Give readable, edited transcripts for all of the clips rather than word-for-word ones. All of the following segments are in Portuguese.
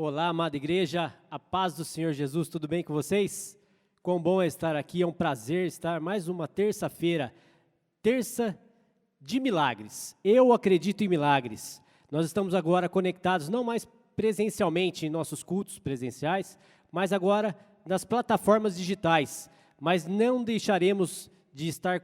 Olá, amada igreja, a paz do Senhor Jesus, tudo bem com vocês? Quão bom é estar aqui, é um prazer estar mais uma terça-feira, terça de milagres. Eu acredito em milagres. Nós estamos agora conectados, não mais presencialmente em nossos cultos presenciais, mas agora nas plataformas digitais. Mas não deixaremos de estar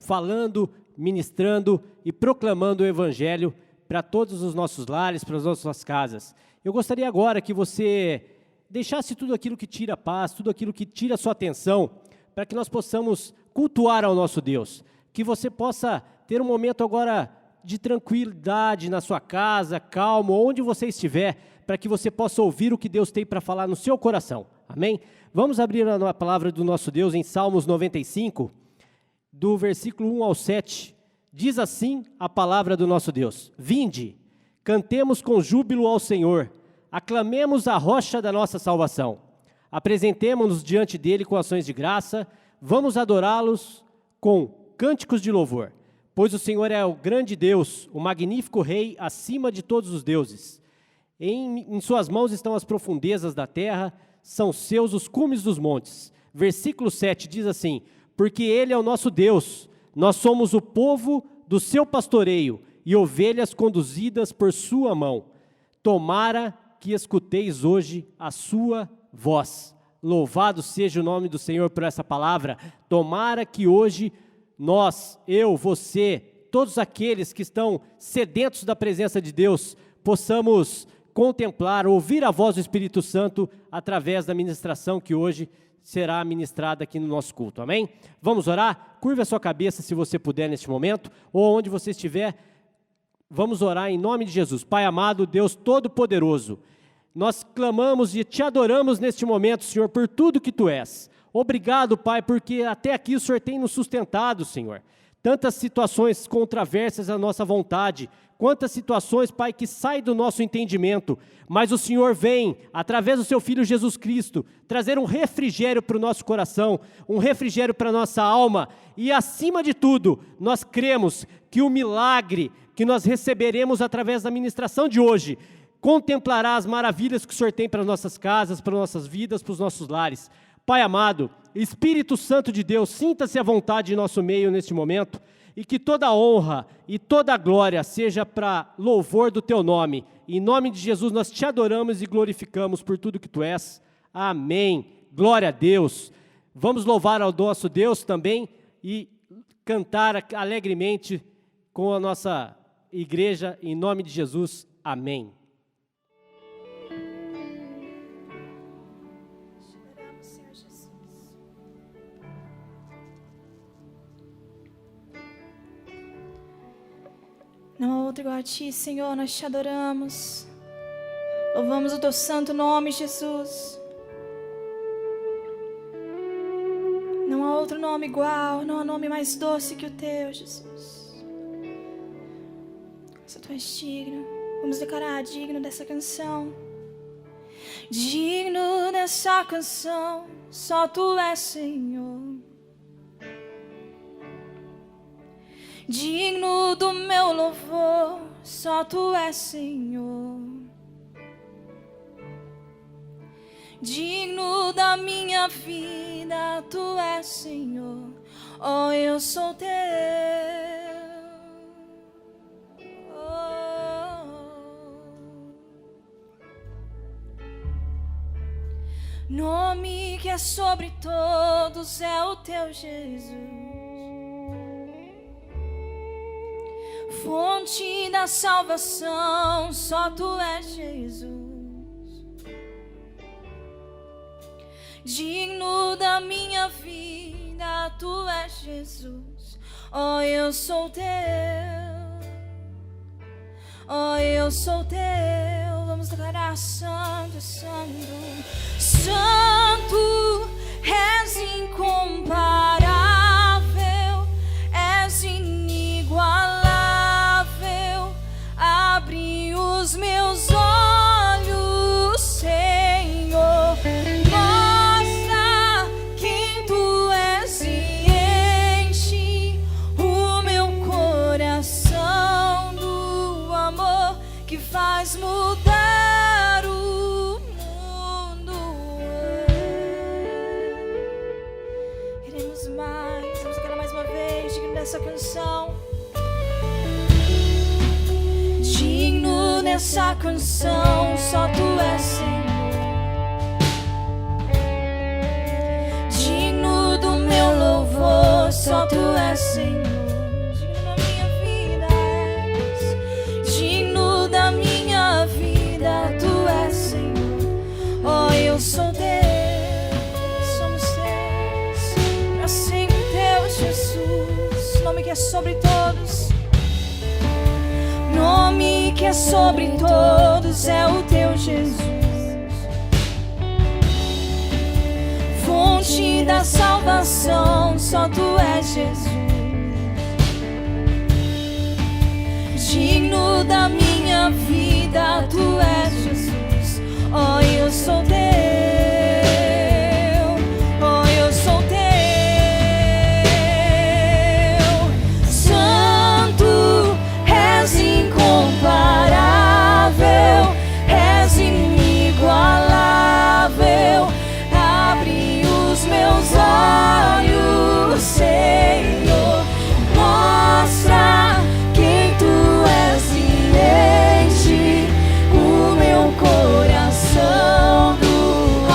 falando, ministrando e proclamando o Evangelho para todos os nossos lares, para as nossas casas. Eu gostaria agora que você deixasse tudo aquilo que tira a paz, tudo aquilo que tira a sua atenção, para que nós possamos cultuar ao nosso Deus. Que você possa ter um momento agora de tranquilidade na sua casa, calmo, onde você estiver, para que você possa ouvir o que Deus tem para falar no seu coração. Amém? Vamos abrir a palavra do nosso Deus em Salmos 95, do versículo 1 ao 7. Diz assim a palavra do nosso Deus: Vinde, cantemos com júbilo ao Senhor, aclamemos a rocha da nossa salvação, apresentemo-nos diante dele com ações de graça, vamos adorá-los com cânticos de louvor, pois o Senhor é o grande Deus, o magnífico Rei acima de todos os deuses. Em suas mãos estão as profundezas da terra, são seus os cumes dos montes. Versículo 7 diz assim: porque ele é o nosso Deus, nós somos o povo do seu pastoreio e ovelhas conduzidas por sua mão. Tomara que escuteis hoje a sua voz. Louvado seja o nome do Senhor por essa palavra. Tomara que hoje nós, eu, você, todos aqueles que estão sedentos da presença de Deus, possamos contemplar, ouvir a voz do Espírito Santo através da ministração que hoje será ministrada aqui no nosso culto, amém? Vamos orar? Curva a sua cabeça se você puder neste momento, ou onde você estiver, vamos orar em nome de Jesus. Pai amado, Deus Todo-Poderoso, nós clamamos e te adoramos neste momento, Senhor, por tudo que Tu és. Obrigado, Pai, porque até aqui o Senhor tem nos sustentado, Senhor. Tantas situações controversas à nossa vontade, quantas situações, Pai, que saem do nosso entendimento, mas o Senhor vem, através do Seu Filho Jesus Cristo, trazer um refrigério para o nosso coração, um refrigério para a nossa alma, e acima de tudo, nós cremos que o milagre que nós receberemos através da ministração de hoje, contemplará as maravilhas que o Senhor tem para as nossas casas, para as nossas vidas, para os nossos lares. Pai amado, Espírito Santo de Deus, sinta-se à vontade em nosso meio neste momento, e que toda honra e toda glória seja para louvor do Teu nome. Em nome de Jesus nós Te adoramos e glorificamos por tudo que Tu és. Amém. Glória a Deus. Vamos louvar ao nosso Deus também e cantar alegremente com a nossa igreja, em nome de Jesus. Amém. Não há outro igual a Ti, Senhor, nós Te adoramos. Louvamos o Teu santo nome, Jesus. Não há outro nome igual, não há nome mais doce que o Teu, Jesus. Só Tu és digno. Vamos declarar digno dessa canção. Digno dessa canção, só Tu és, Senhor. Digno do meu louvor, só Tu és, Senhor. Digno da minha vida, Tu és, Senhor. Oh, eu sou Teu. Nome que é sobre todos é o Teu, Jesus. Fonte da salvação, só Tu és, Jesus. Digno da minha vida, Tu és, Jesus. Oh, eu sou Teu. Oh, eu sou Teu. Vamos declarar: Santo, Santo, Santo, és incomparável, és inigualável. Abre os meus olhos, Senhor. Mostra quem Tu és e enche o meu coração do amor que faz mudar o mundo. Queremos mais. Vamos tocar mais uma vez, digno dessa canção. Digno dessa canção, só Tu és, Senhor. Digno do meu louvor, só Tu és, Senhor. Digno da minha vida és. Digno da minha vida, Tu és, Senhor. Oh, eu sou Teu, somos Teus, para sempre Teu, Jesus. Nome que é sobre todos. Nome que é sobre todos é o Teu, Jesus. Fonte da salvação, só Tu és, Jesus. Digno da minha vida, Tu és, Jesus. Oh, eu sou Teu. Oh, eu sou Teu. Incomparável, és inigualável. Abre os meus olhos, Senhor. Mostra quem Tu és e enche o meu coração do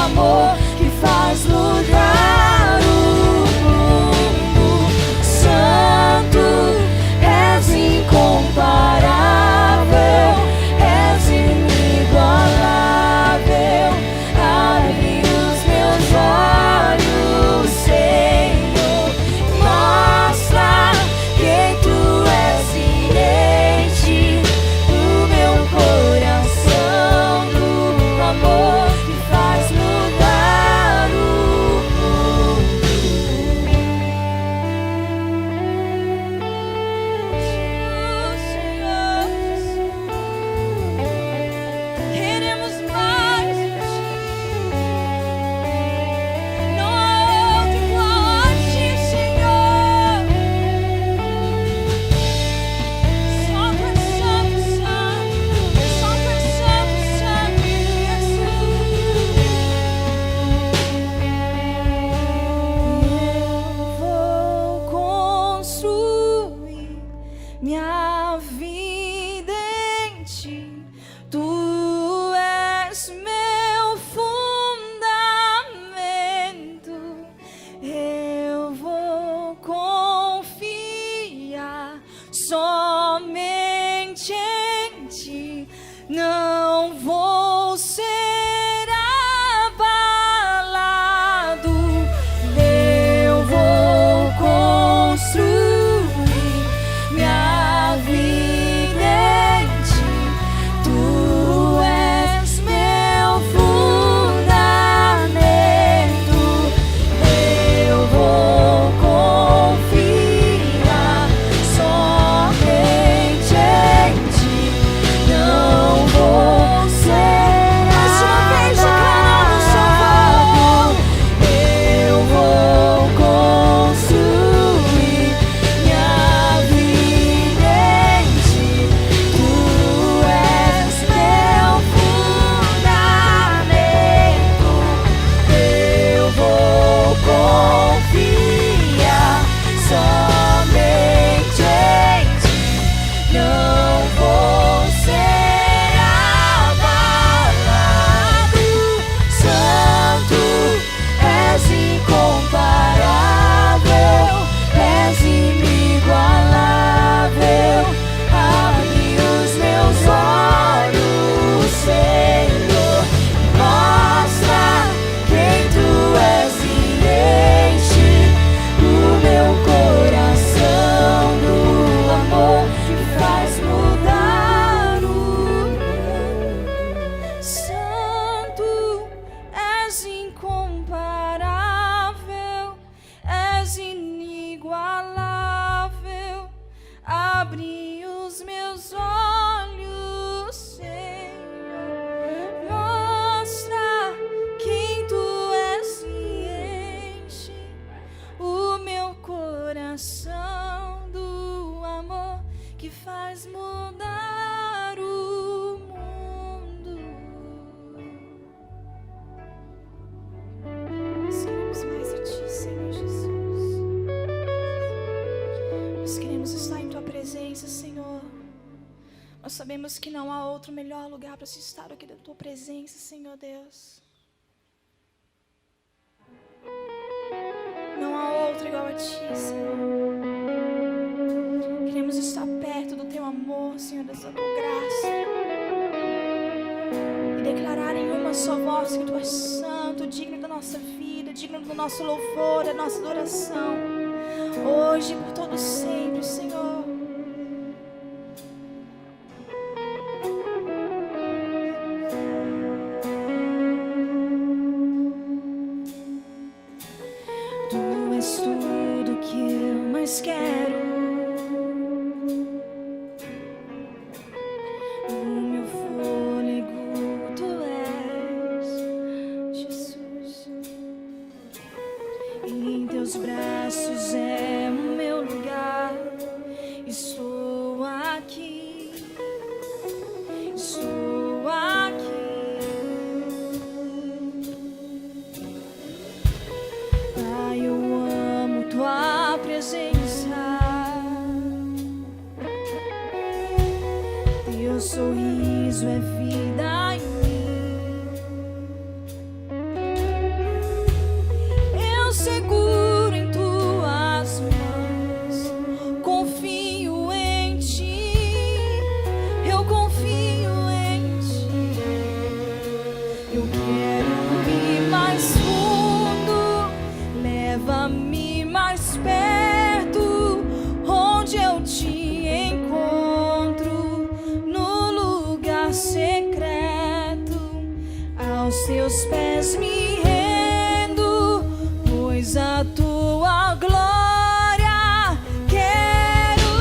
abre os meus olhos, Senhor. Mostra quem tu és e enche o meu coração do amor que faz mudar o mundo. Nós queremos mais a ti, Senhor Jesus. Nós queremos estar em tua presença, Senhor. Nós sabemos que não há outro melhor lugar para se estar aqui da tua presença, Senhor Deus. Não há outro igual a ti, Senhor. Queremos estar perto do teu amor, Senhor, da tua graça. E declarar em uma só voz que tu és santo, digno da nossa vida, digno do nosso louvor, da nossa adoração. Hoje e por todo sempre, Senhor. Tu és tudo que eu mais quero. O meu fôlego, tu és, Jesus. Em teus braços é o meu lugar. Estou aqui, estou aqui. Pai, eu amo tua presença. Teu sorriso é vida em mim. Eu seguro em tuas mãos, confio em ti. Eu confio em ti. Eu quero ir mais fundo, leva-me mais perto, onde eu te encontro, no lugar secreto. Aos teus pés me rendo, pois a tua glória quero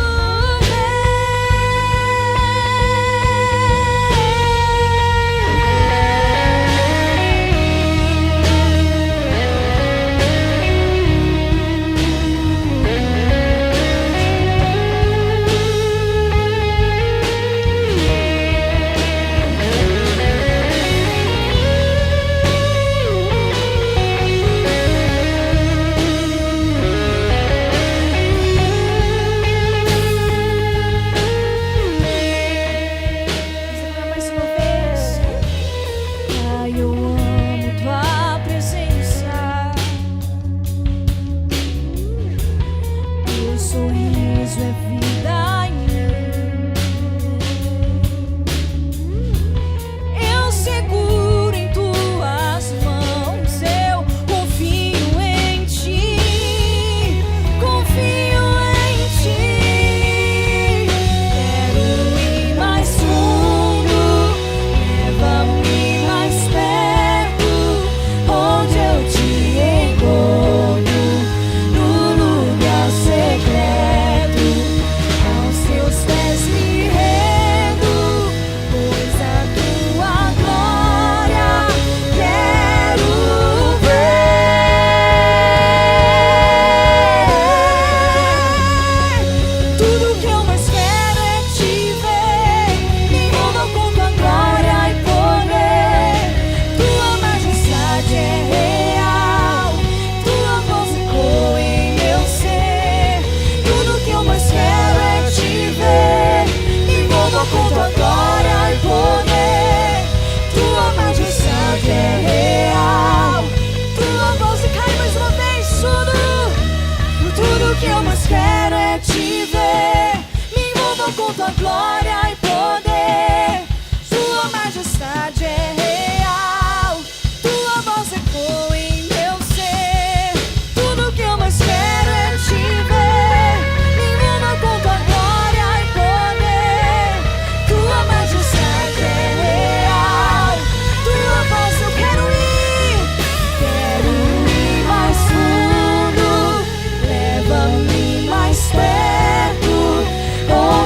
perto,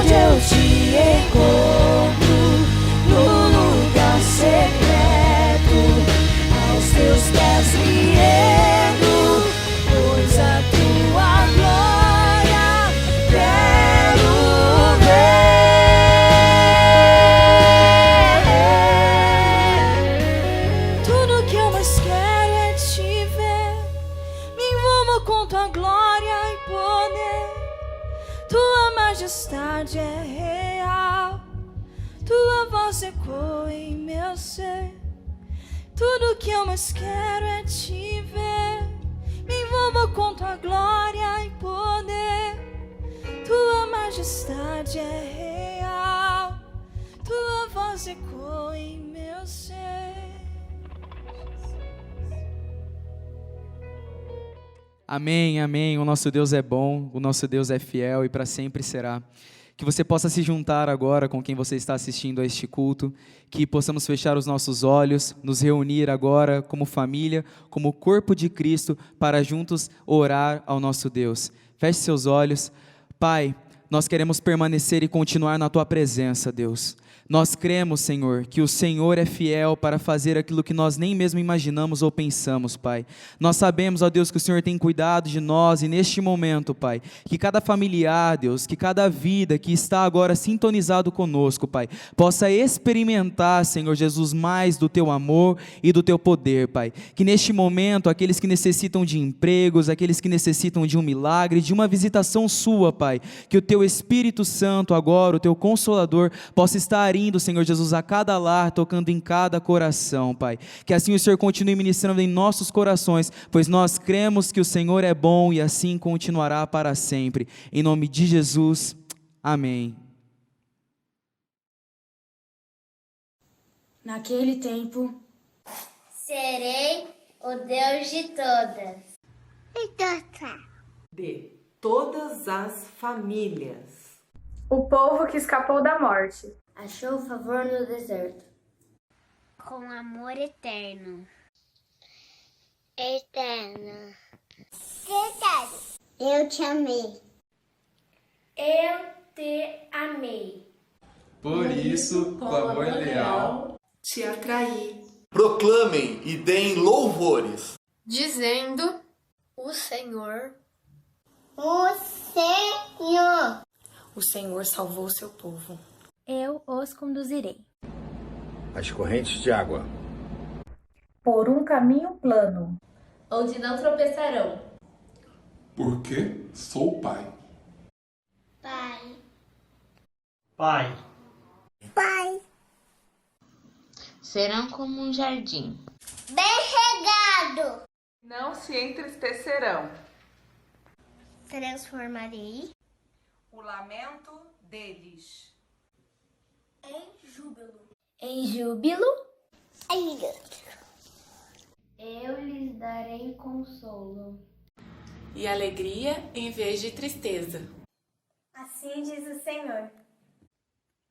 tua majestade é real, tua voz ecoa em meu ser. Tudo que eu mais quero é te ver, me envolva com tua glória e poder. Tua majestade é real, tua voz ecoa em meu ser. Amém, amém. O nosso Deus é bom, o nosso Deus é fiel e para sempre será. Que você possa se juntar agora com quem você está assistindo a este culto, que possamos fechar os nossos olhos, nos reunir agora como família, como corpo de Cristo, para juntos orar ao nosso Deus. Feche seus olhos. Pai, nós queremos permanecer e continuar na Tua presença, Deus. Nós cremos, Senhor, que o Senhor é fiel para fazer aquilo que nós nem mesmo imaginamos ou pensamos, Pai. Nós sabemos, ó Deus, que o Senhor tem cuidado de nós e neste momento, Pai, que cada familiar, Deus, que cada vida que está agora sintonizado conosco, Pai, possa experimentar, Senhor Jesus, mais do Teu amor e do Teu poder, Pai. Que neste momento, aqueles que necessitam de empregos, aqueles que necessitam de um milagre, de uma visitação Sua, Pai, que o Teu Espírito Santo agora, o Teu Consolador, possa estar indo, Senhor Jesus, a cada lar, tocando em cada coração, Pai. Que assim o Senhor continue ministrando em nossos corações, pois nós cremos que o Senhor é bom e assim continuará para sempre. Em nome de Jesus, amém. Naquele tempo, serei o Deus de todas. De todas as famílias. O povo que escapou da morte. Achou favor no deserto. Com amor eterno. Eterno. Eu te amei. Eu te amei. Por isso, com amor leal, te atraí. Proclamem e deem louvores, dizendo: O Senhor. o Senhor salvou seu povo. Eu os conduzirei. As correntes de água. Por um caminho plano. Onde não tropeçarão. porque sou pai. Pai. Pai. Pai. Serão como um jardim. Bem regado. Não se entristecerão. Transformarei O lamento deles em júbilo. Em júbilo, Eu lhes darei consolo. e alegria em vez de tristeza. Assim diz o Senhor.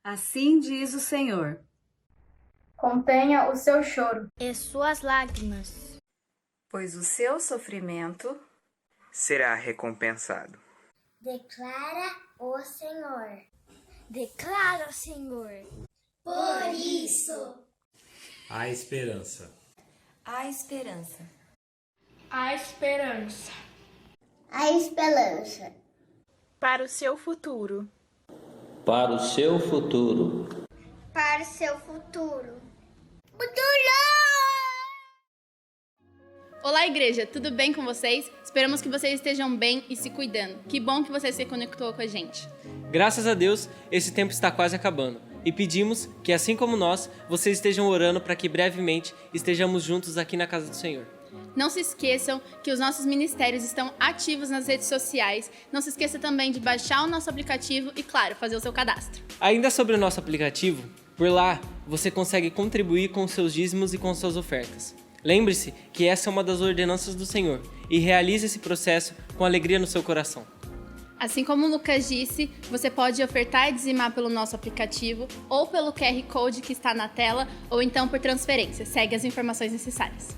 Assim diz o Senhor. Contenha o seu choro. e suas lágrimas. Pois o seu sofrimento Será recompensado. Declara o Senhor. Declara, Senhor. Por isso. A esperança. A esperança. A esperança. A esperança. Para o seu futuro. Para o seu futuro. Para o seu futuro. Olá, igreja, tudo bem com vocês? Esperamos que vocês estejam bem e se cuidando. Que bom que você se conectou com a gente. Graças a Deus, esse tempo está quase acabando. E pedimos que, assim como nós, vocês estejam orando para que brevemente estejamos juntos aqui na casa do Senhor. Não se esqueçam que os nossos ministérios estão ativos nas redes sociais. Não se esqueça também de baixar o nosso aplicativo e, claro, fazer o seu cadastro. Ainda sobre o nosso aplicativo, por lá você consegue contribuir com seus dízimos e com suas ofertas. Lembre-se que essa é uma das ordenanças do Senhor e realize esse processo com alegria no seu coração. Assim como o Lucas disse, você pode ofertar e dizimar pelo nosso aplicativo ou pelo QR Code que está na tela ou então por transferência. Segue as informações necessárias.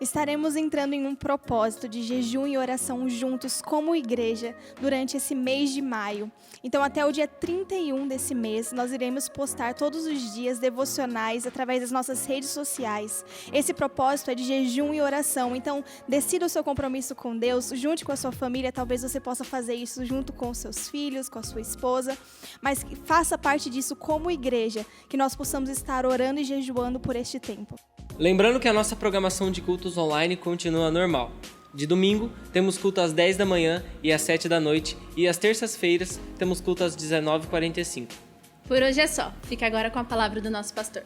Estaremos entrando em um propósito de jejum e oração juntos como igreja durante esse mês de maio. Então, até o dia 31 desse mês, nós iremos postar todos os dias devocionais através das nossas redes sociais. Esse propósito é de jejum e oração. Então, decida o seu compromisso com Deus, junte com a sua família. Talvez você possa fazer isso junto com os seus filhos, com a sua esposa. Mas faça parte disso como igreja, que nós possamos estar orando e jejuando por este tempo. Lembrando que a nossa programação de cultos online continua normal. De domingo, temos culto às 10 da manhã e às 7 da noite, e às terças-feiras, temos culto às 19h45. Por hoje é só. Fica agora com a palavra do nosso pastor.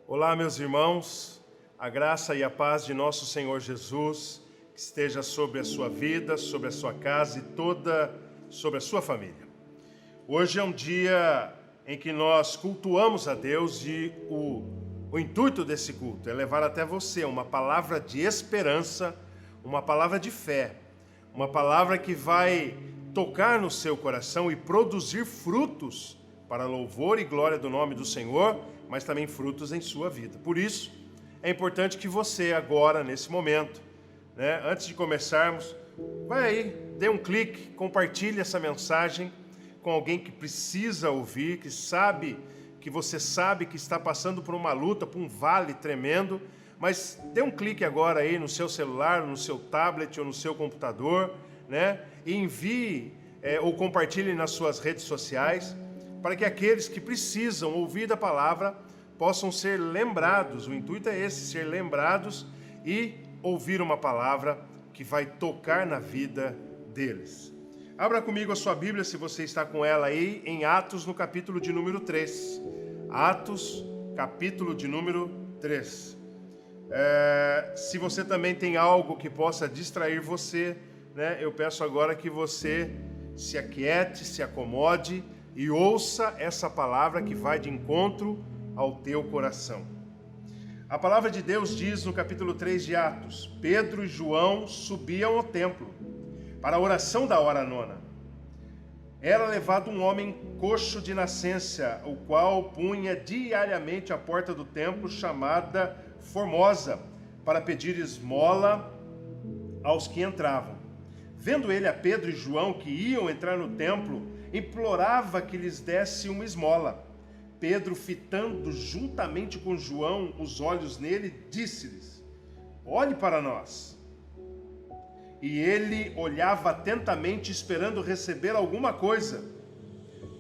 Olá, meus irmãos. A graça e a paz de nosso Senhor Jesus que esteja sobre a sua vida, sobre a sua casa e toda sobre a sua família. Hoje é um dia em que nós cultuamos a Deus e o intuito desse culto é levar até você uma palavra de esperança, uma palavra de fé, uma palavra que vai tocar no seu coração e produzir frutos para louvor e glória do nome do Senhor, mas também frutos em sua vida. Por isso, é importante que você agora, nesse momento, antes de começarmos, vai aí, dê um clique, compartilhe essa mensagem com alguém que precisa ouvir, que você sabe que está passando por uma luta, por um vale tremendo, mas dê um clique agora aí no seu celular, no seu tablet ou no seu computador, e envie ou compartilhe nas suas redes sociais, para que aqueles que precisam ouvir da palavra possam ser lembrados. O intuito é esse, ser lembrados e ouvir uma palavra que vai tocar na vida deles. Abra comigo a sua Bíblia, se você está com ela aí, em Atos, no capítulo de número 3. Atos, capítulo de número 3. Se você também tem algo que possa distrair você, eu peço agora que você se aquiete, se acomode e ouça essa palavra que vai de encontro ao teu coração. A palavra de Deus diz no capítulo 3 de Atos: Pedro e João subiam ao templo para a oração da hora nona. Era levado um homem coxo de nascença, o qual punha diariamente à porta do templo, chamada Formosa, para pedir esmola aos que entravam. Vendo ele a Pedro e João que iam entrar no templo, implorava que lhes desse uma esmola. Pedro, fitando juntamente com João os olhos nele, disse-lhes: olhe para nós. E ele olhava atentamente, esperando receber alguma coisa.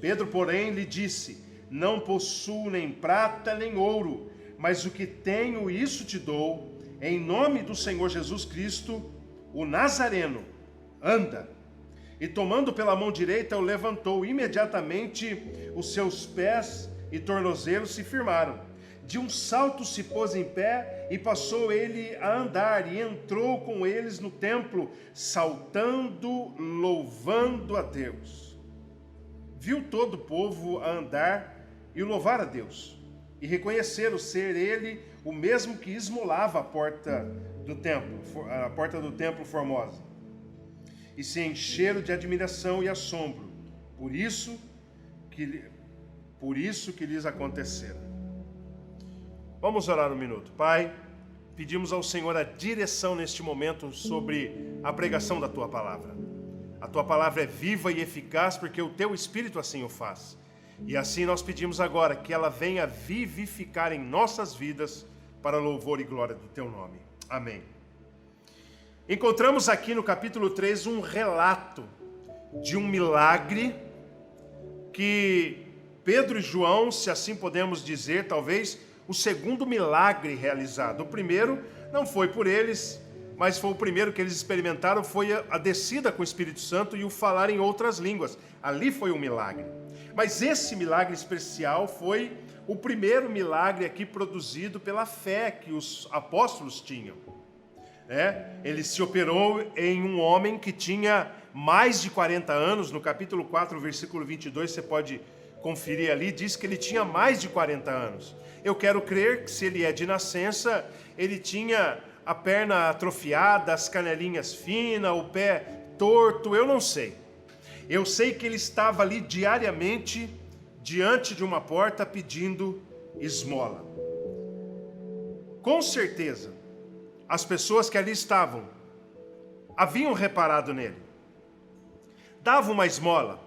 Pedro, porém, lhe disse: não possuo nem prata nem ouro, mas o que tenho, isso te dou. Em nome do Senhor Jesus Cristo, o Nazareno, anda. E tomando pela mão direita, o levantou. Imediatamente os seus pés e tornozelos se firmaram. De um salto se pôs em pé e passou ele a andar, e entrou com eles no templo, saltando, louvando a Deus. Viu todo o povo a andar e louvar a Deus, e reconheceram ser ele o mesmo que esmolava a porta do templo Formosa. E se encheram de admiração e assombro, por isso que lhes aconteceram. Vamos orar um minuto. Pai, pedimos ao Senhor a direção neste momento sobre a pregação da Tua palavra. A Tua palavra é viva e eficaz porque o Teu Espírito assim o faz. E assim nós pedimos agora que ela venha vivificar em nossas vidas para louvor e glória do Teu nome. Amém. Encontramos aqui no capítulo 3 um relato de um milagre que Pedro e João, se assim podemos dizer, talvez o segundo milagre realizado. O primeiro não foi por eles, mas foi o primeiro que eles experimentaram, foi a descida com o Espírito Santo e o falar em outras línguas. Ali foi um milagre. Mas esse milagre especial foi o primeiro milagre aqui produzido pela fé que os apóstolos tinham. Ele se operou em um homem que tinha mais de 40 anos. No capítulo 4, versículo 22, você pode conferir ali, diz que ele tinha mais de 40 anos. Eu quero crer que, se ele é de nascença, ele tinha a perna atrofiada, as canelinhas finas, o pé torto, eu não sei. Eu sei que ele estava ali diariamente diante de uma porta pedindo esmola. Com certeza, as pessoas que ali estavam haviam reparado nele. Davam uma esmola,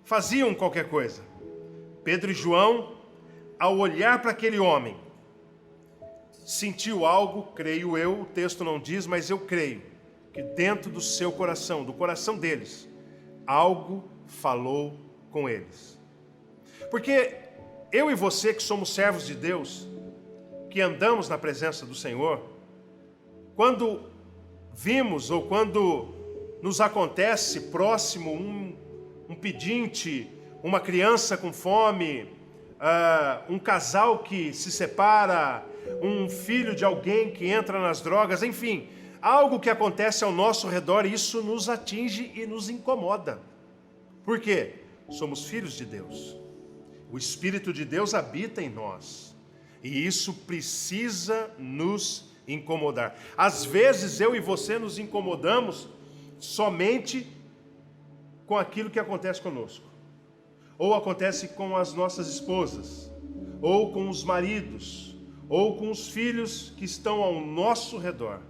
faziam qualquer coisa. Pedro e João, ao olhar para aquele homem, sentiu algo, creio eu, o texto não diz, mas eu creio, que dentro do seu coração, do coração deles, algo falou com eles. Porque eu e você que somos servos de Deus, que andamos na presença do Senhor, quando vimos ou quando nos acontece próximo um pedinte, uma criança com fome, um casal que se separa, um filho de alguém que entra nas drogas, enfim, algo que acontece ao nosso redor, isso nos atinge e nos incomoda. Por quê? Somos filhos de Deus. O Espírito de Deus habita em nós. E isso precisa nos incomodar. Às vezes eu e você nos incomodamos somente com aquilo que acontece conosco. Ou acontece com as nossas esposas, ou com os maridos, ou com os filhos que estão ao nosso redor.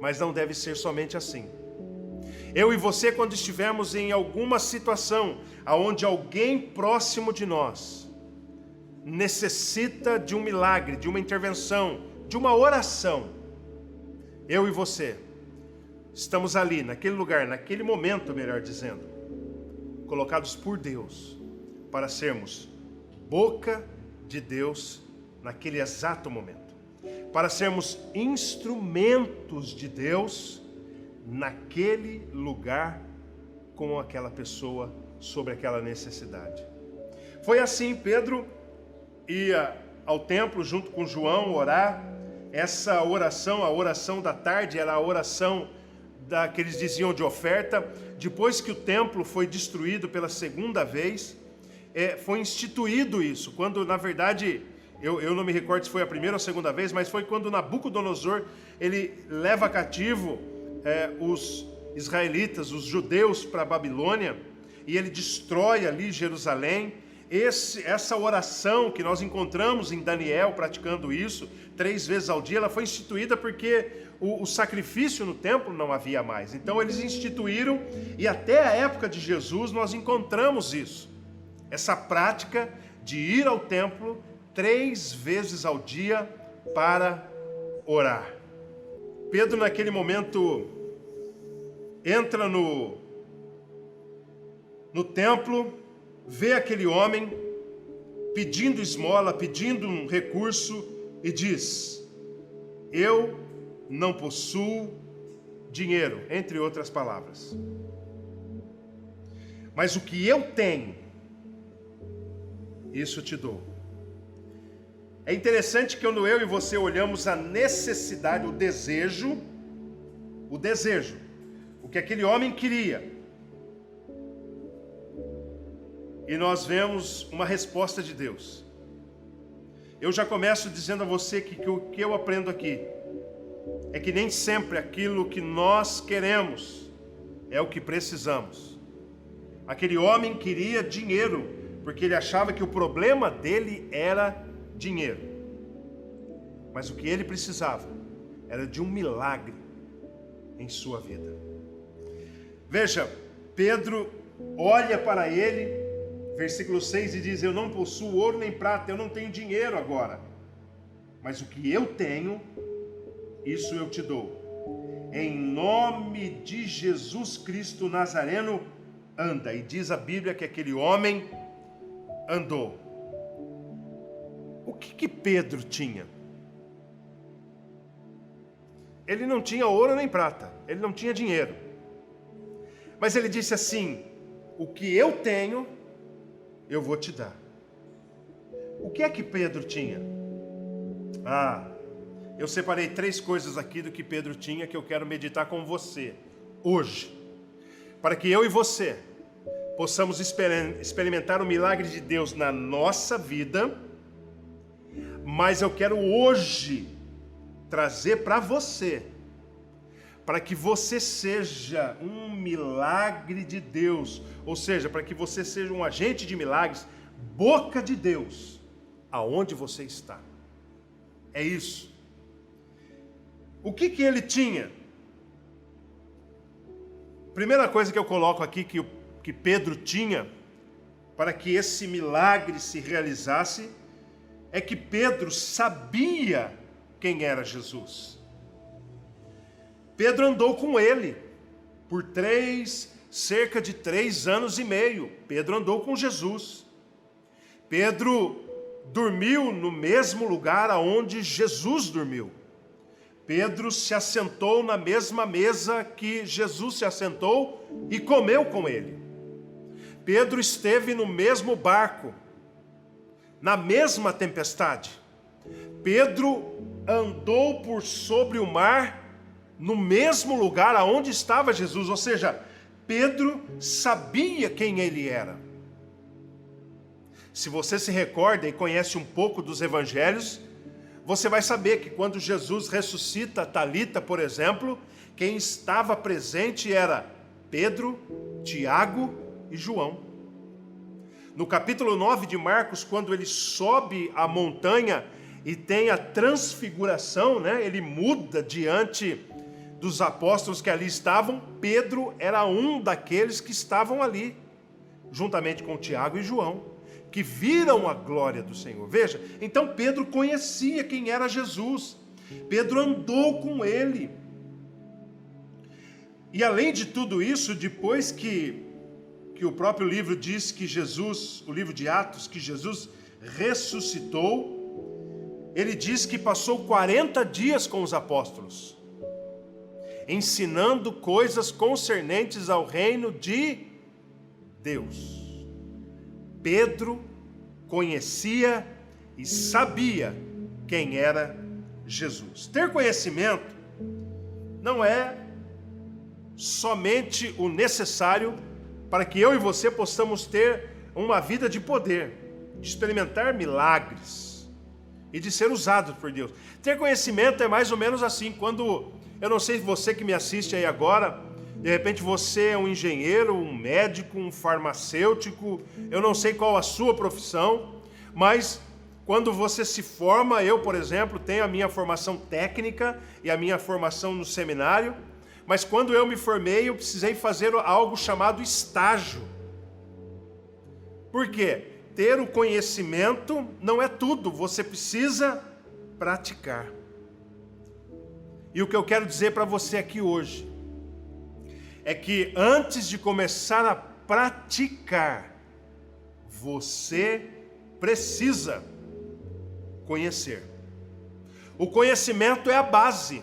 Mas não deve ser somente assim. Eu e você, quando estivermos em alguma situação onde alguém próximo de nós necessita de um milagre, de uma intervenção, de uma oração, eu e você estamos ali, naquele lugar, naquele momento, melhor dizendo, colocados por Deus para sermos boca de Deus naquele exato momento, para sermos instrumentos de Deus naquele lugar com aquela pessoa, sobre aquela necessidade. Foi assim, Pedro ia ao templo junto com João orar. Essa oração, a oração da tarde, era a oração que eles diziam de oferta. Depois que o templo foi destruído pela segunda vez, foi instituído isso, quando na verdade, eu não me recordo se foi a primeira ou a segunda vez, mas foi quando Nabucodonosor, ele leva cativo os israelitas, os judeus para a Babilônia, e ele destrói ali Jerusalém. Essa oração que nós encontramos em Daniel praticando isso 3 vezes ao dia, ela foi instituída porque o sacrifício no templo não havia mais. Então eles instituíram, e até a época de Jesus nós encontramos isso. Essa prática de ir ao templo 3 vezes ao dia para orar. Pedro naquele momento entra no templo, vê aquele homem pedindo esmola, pedindo um recurso e diz: eu não possuo dinheiro, entre outras palavras. Mas o que eu tenho, isso te dou. É interessante que quando eu e você olhamos a necessidade, o desejo, o que aquele homem queria, e nós vemos uma resposta de Deus. Eu já começo dizendo a você que o que eu aprendo aqui é que nem sempre aquilo que nós queremos é o que precisamos. Aquele homem queria dinheiro, porque ele achava que o problema dele era dinheiro. Mas o que ele precisava era de um milagre em sua vida. Veja, Pedro olha para ele, versículo 6, e diz: eu não possuo ouro nem prata, eu não tenho dinheiro agora, mas o que eu tenho, isso eu te dou. Em nome de Jesus Cristo Nazareno, anda. E diz a Bíblia que aquele homem andou. O que Pedro tinha? Ele não tinha ouro nem prata, ele não tinha dinheiro. Mas ele disse assim: o que eu tenho, eu vou te dar. O que é que Pedro tinha? Eu separei 3 coisas aqui do que Pedro tinha, que eu quero meditar com você hoje, para que eu e você possamos experimentar o milagre de Deus na nossa vida. Mas eu quero hoje trazer para você, para que você seja um milagre de Deus, ou seja, para que você seja um agente de milagres, boca de Deus, aonde você está. É isso. O que ele tinha? Primeira coisa que eu coloco aqui que Pedro tinha para que esse milagre se realizasse é que Pedro sabia quem era Jesus. Pedro andou com ele por cerca de 3 anos e meio. Pedro andou com Jesus. Pedro dormiu no mesmo lugar aonde Jesus dormiu. Pedro se assentou na mesma mesa que Jesus se assentou e comeu com ele. Pedro esteve no mesmo barco, na mesma tempestade. Pedro andou por sobre o mar, no mesmo lugar aonde estava Jesus. Ou seja, Pedro sabia quem ele era. Se você se recorda e conhece um pouco dos evangelhos, você vai saber que quando Jesus ressuscita Talita, por exemplo, quem estava presente era Pedro, Tiago e João. No capítulo 9 de Marcos, quando ele sobe a montanha e tem a transfiguração, né? Ele muda diante dos apóstolos que ali estavam. Pedro era um daqueles que estavam ali, juntamente com Tiago e João, que viram a glória do Senhor. Veja, então Pedro conhecia quem era Jesus. Pedro andou com ele. E além de tudo isso, depois que o próprio livro diz que Jesus, o livro de Atos, que Jesus ressuscitou, ele diz que passou 40 dias com os apóstolos, ensinando coisas concernentes ao reino de Deus. Pedro conhecia e sabia quem era Jesus. Ter conhecimento não é somente o necessário para que eu e você possamos ter uma vida de poder, de experimentar milagres e de ser usados por Deus. Ter conhecimento é mais ou menos assim, quando, eu não sei você que me assiste aí agora, de repente você é um engenheiro, um médico, um farmacêutico, eu não sei qual a sua profissão, mas quando você se forma, eu, por exemplo, tenho a minha formação técnica e a minha formação no seminário, mas quando eu me formei, eu precisei fazer algo chamado estágio. Por quê? Ter o conhecimento não é tudo, você precisa praticar. E o que eu quero dizer para você aqui hoje é que antes de começar a praticar, você precisa conhecer. O conhecimento é a base.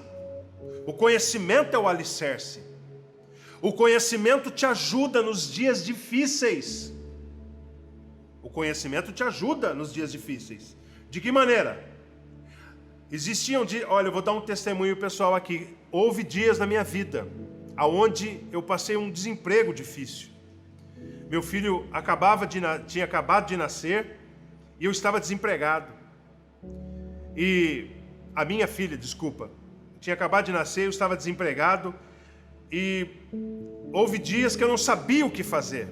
O conhecimento é o alicerce. O conhecimento te ajuda nos dias difíceis. O conhecimento te ajuda nos dias difíceis. De que maneira? Olha, eu vou dar um testemunho pessoal aqui. Houve dias na minha vida aonde eu passei um desemprego difícil. Meu filho tinha acabado de nascer e eu estava desempregado. E a minha filha, desculpa, tinha acabado de nascer, eu estava desempregado e houve dias que eu não sabia o que fazer.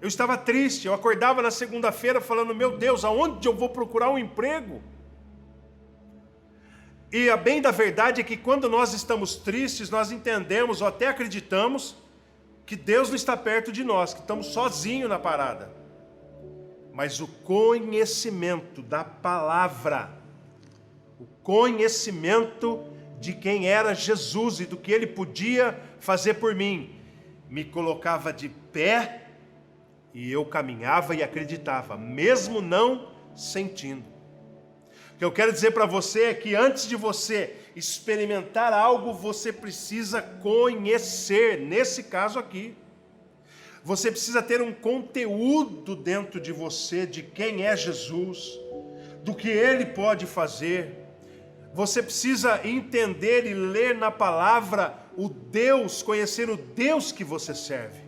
Eu estava triste, eu acordava na segunda-feira falando, meu Deus, aonde eu vou procurar um emprego? E a bem da verdade é que quando nós estamos tristes, nós entendemos ou até acreditamos que Deus não está perto de nós, que estamos sozinhos na parada. Mas o conhecimento da palavra, o conhecimento de quem era Jesus e do que Ele podia fazer por mim, me colocava de pé e eu caminhava e acreditava, mesmo não sentindo. O que eu quero dizer para você é que antes de você experimentar algo, você precisa conhecer. Nesse caso aqui, você precisa ter um conteúdo dentro de você de quem é Jesus, do que Ele pode fazer. Você precisa entender e ler na palavra o Deus, conhecer o Deus que você serve,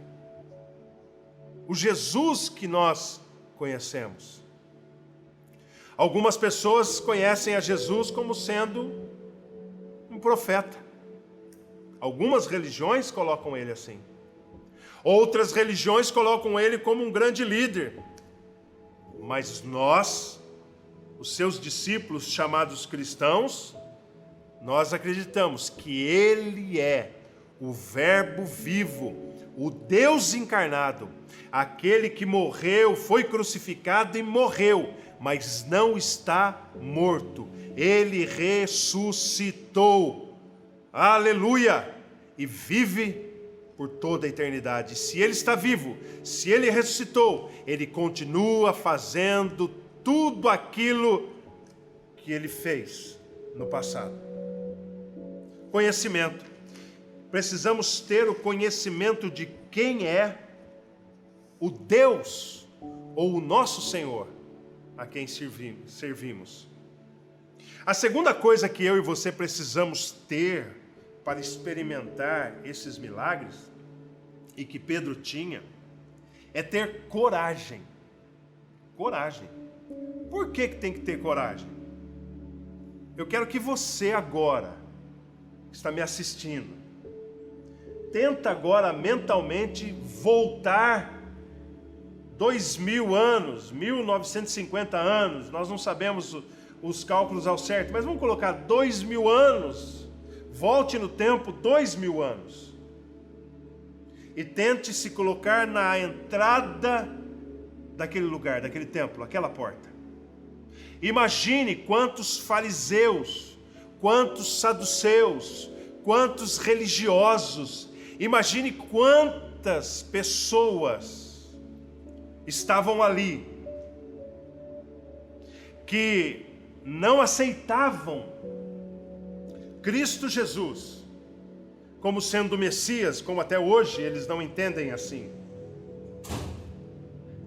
o Jesus que nós conhecemos. Algumas pessoas conhecem a Jesus como sendo um profeta. Algumas religiões colocam ele assim. Outras religiões colocam ele como um grande líder. Mas nós, os seus discípulos chamados cristãos, nós acreditamos que Ele é o Verbo vivo, o Deus encarnado, aquele que morreu, foi crucificado e morreu, mas não está morto. Ele ressuscitou. Aleluia! E vive por toda a eternidade. Se Ele está vivo, se Ele ressuscitou, Ele continua fazendo tudo aquilo que Ele fez no passado. Conhecimento. Precisamos ter o conhecimento de quem é o Deus ou o nosso Senhor a quem servimos. A segunda coisa que eu e você precisamos ter para experimentar esses milagres, e que Pedro tinha, é ter coragem. Coragem. Por que tem que ter coragem? Eu quero que você agora, que está me assistindo, tenta agora mentalmente voltar 2000 anos, 1950 anos, nós não sabemos os cálculos ao certo, mas vamos colocar 2000 anos, volte no tempo 2000 anos, e tente se colocar na entrada daquele lugar, daquele templo, aquela porta. Imagine quantos fariseus, quantos saduceus, quantos religiosos, imagine quantas pessoas estavam ali que não aceitavam Cristo Jesus como sendo o Messias, como até hoje eles não entendem assim.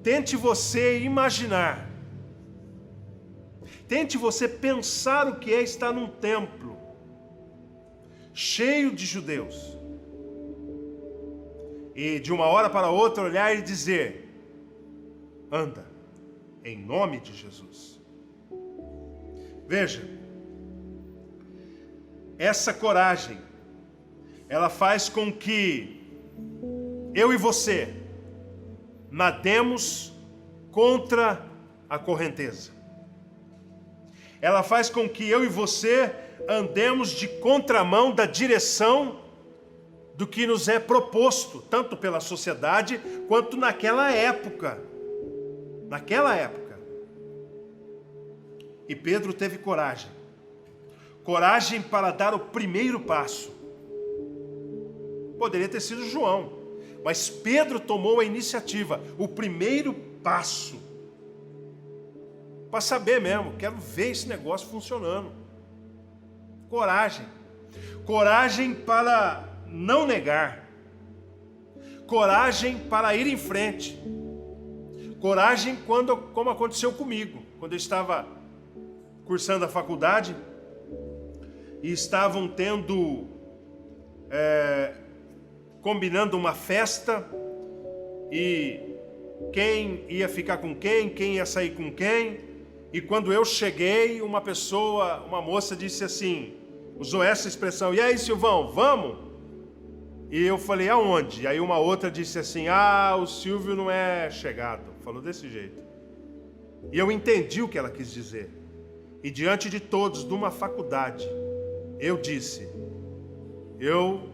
Tente você imaginar, tente você pensar o que é estar num templo cheio de judeus e de uma hora para outra olhar e dizer: anda, em nome de Jesus. Veja, essa coragem, ela faz com que eu e você nademos contra a correnteza. Ela faz com que eu e você andemos de contramão da direção do que nos é proposto, tanto pela sociedade quanto naquela época. Naquela época. E Pedro teve coragem. Coragem para dar o primeiro passo. Poderia ter sido João, mas Pedro tomou a iniciativa, o primeiro passo. Para saber mesmo, quero ver esse negócio funcionando. Coragem. Coragem para não negar. Coragem para ir em frente. Coragem como aconteceu comigo, quando eu estava cursando a faculdade e estavam combinando uma festa, e quem ia ficar com quem ia sair com quem, e quando eu cheguei, uma moça disse assim, usou essa expressão: e aí, Silvão, vamos? E eu falei: aonde? E aí uma outra disse assim: o Silvio não é chegado. Falou desse jeito. E eu entendi o que ela quis dizer. E diante de todos, de uma faculdade, eu disse: eu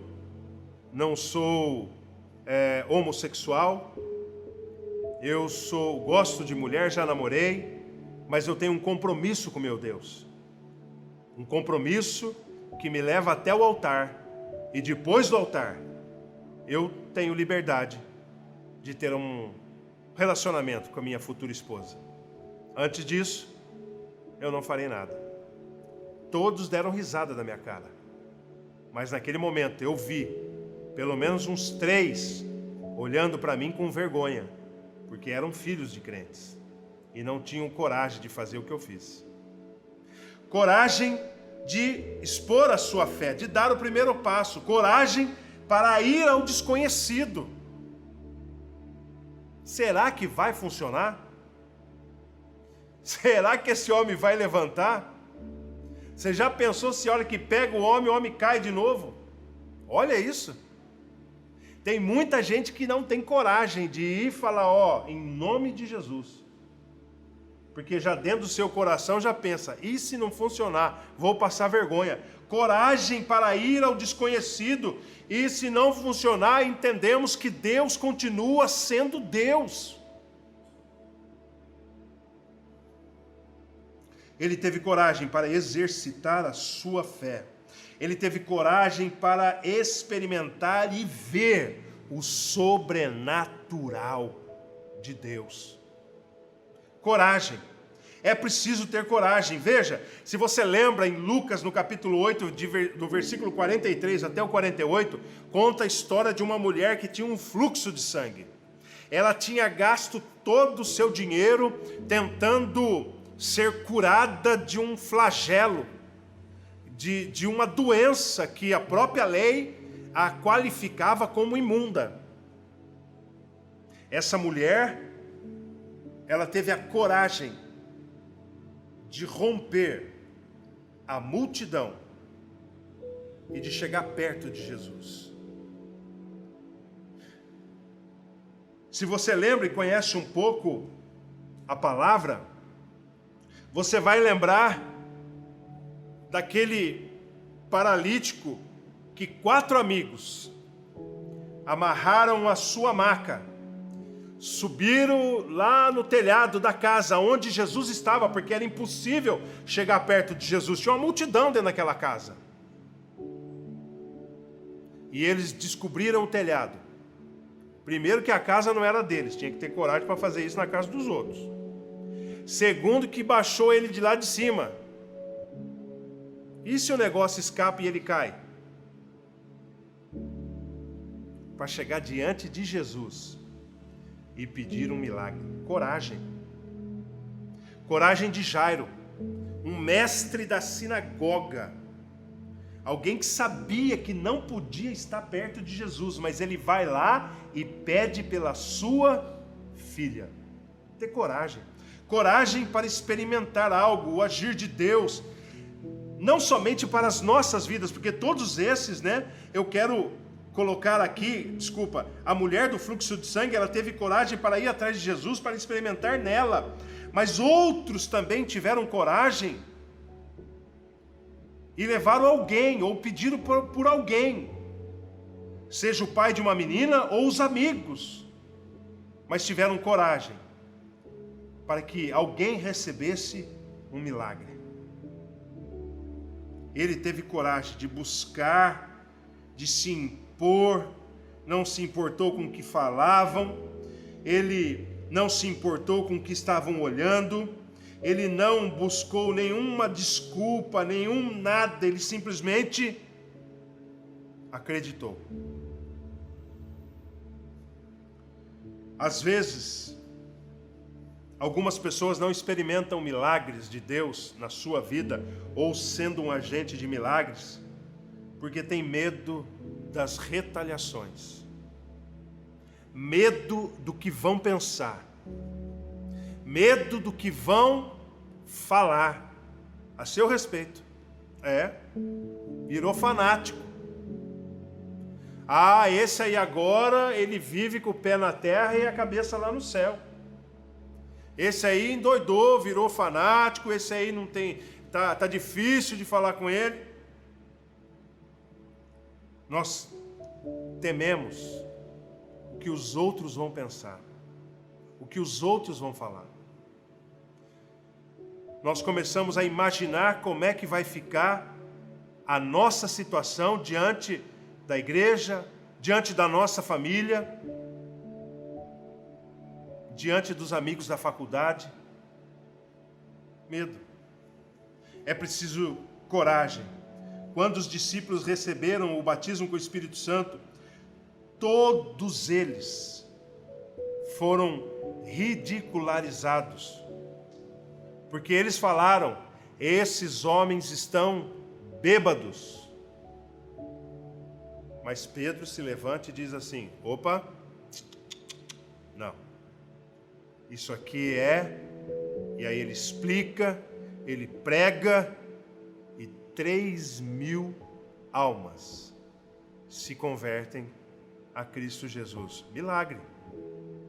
não sou homossexual, eu gosto de mulher, já namorei, mas eu tenho um compromisso com meu Deus. Um compromisso que me leva até o altar. E depois do altar, eu tenho liberdade de ter um relacionamento com a minha futura esposa. Antes disso, eu não farei nada. Todos deram risada da minha cara. Mas naquele momento eu vi pelo menos uns 3 olhando para mim com vergonha, porque eram filhos de crentes e não tinham coragem de fazer o que eu fiz. Coragem de expor a sua fé, de dar o primeiro passo. Coragem para ir ao desconhecido. Será que vai funcionar? Será que esse homem vai levantar? Você já pensou se a hora que pega o homem cai de novo? Olha isso. Tem muita gente que não tem coragem de ir e falar: em nome de Jesus. Porque já dentro do seu coração já pensa, e se não funcionar, vou passar vergonha. Coragem para ir ao desconhecido. E se não funcionar, entendemos que Deus continua sendo Deus. Ele teve coragem para exercitar a sua fé. Ele teve coragem para experimentar e ver o sobrenatural de Deus. Coragem. É preciso ter coragem. Veja, se você lembra em Lucas, no capítulo 8, do versículo 43 até o 48, conta a história de uma mulher que tinha um fluxo de sangue. Ela tinha gasto todo o seu dinheiro tentando ser curada de um flagelo, de uma doença que a própria lei a qualificava como imunda. Essa mulher, ela teve a coragem de romper a multidão e de chegar perto de Jesus. Se você lembra e conhece um pouco a palavra, você vai lembrar daquele paralítico que 4 amigos amarraram a sua maca, subiram lá no telhado da casa onde Jesus estava, porque era impossível chegar perto de Jesus. Tinha uma multidão dentro daquela casa. E eles descobriram o telhado. Primeiro que a casa não era deles, tinha que ter coragem para fazer isso na casa dos outros. Segundo que baixou ele de lá de cima. E se o negócio escapa e ele cai? Para chegar diante de Jesus e pedir um milagre. Coragem. Coragem de Jairo, um mestre da sinagoga. Alguém que sabia que não podia estar perto de Jesus, mas ele vai lá e pede pela sua filha. Ter coragem. Coragem para experimentar algo, o agir de Deus. Não somente para as nossas vidas, porque todos esses, eu quero colocar aqui, a mulher do fluxo de sangue, ela teve coragem para ir atrás de Jesus, para experimentar nela. Mas outros também tiveram coragem e levaram alguém, ou pediram por alguém. Seja o pai de uma menina ou os amigos. Mas tiveram coragem para que alguém recebesse um milagre. Ele teve coragem de buscar, de se impor, não se importou com o que falavam, ele não se importou com o que estavam olhando, ele não buscou nenhuma desculpa, nenhum nada, ele simplesmente acreditou. Às vezes, algumas pessoas não experimentam milagres de Deus na sua vida, ou sendo um agente de milagres, porque tem medo das retaliações, medo do que vão pensar, medo do que vão falar a seu respeito. Virou fanático. Esse aí agora, ele vive com o pé na terra e a cabeça lá no céu. Esse aí endoidou, virou fanático, esse aí não tem, tá difícil de falar com ele. Nós tememos o que os outros vão pensar, o que os outros vão falar. Nós começamos a imaginar como é que vai ficar a nossa situação diante da igreja, diante da nossa família, diante dos amigos da faculdade. Medo. É preciso coragem. Quando os discípulos receberam o batismo com o Espírito Santo, todos eles foram ridicularizados. Porque eles falaram, esses homens estão bêbados. Mas Pedro se levanta e diz assim, opa, não. Isso aqui e aí ele explica, ele prega, e 3.000 almas se convertem a Cristo Jesus. Milagre,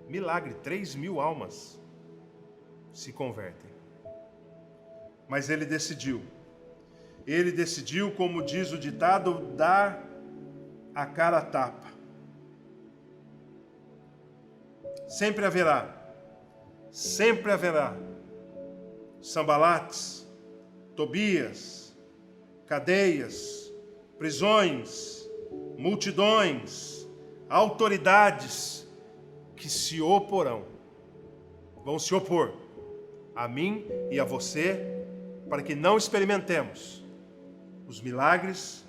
3.000 almas se convertem. Mas ele decidiu. Ele decidiu, como diz o ditado, dar a cara a tapa. Sempre haverá Sanbalates, Tobias, cadeias, prisões, multidões, autoridades que se oporão. Vão se opor a mim e a você, para que não experimentemos os milagres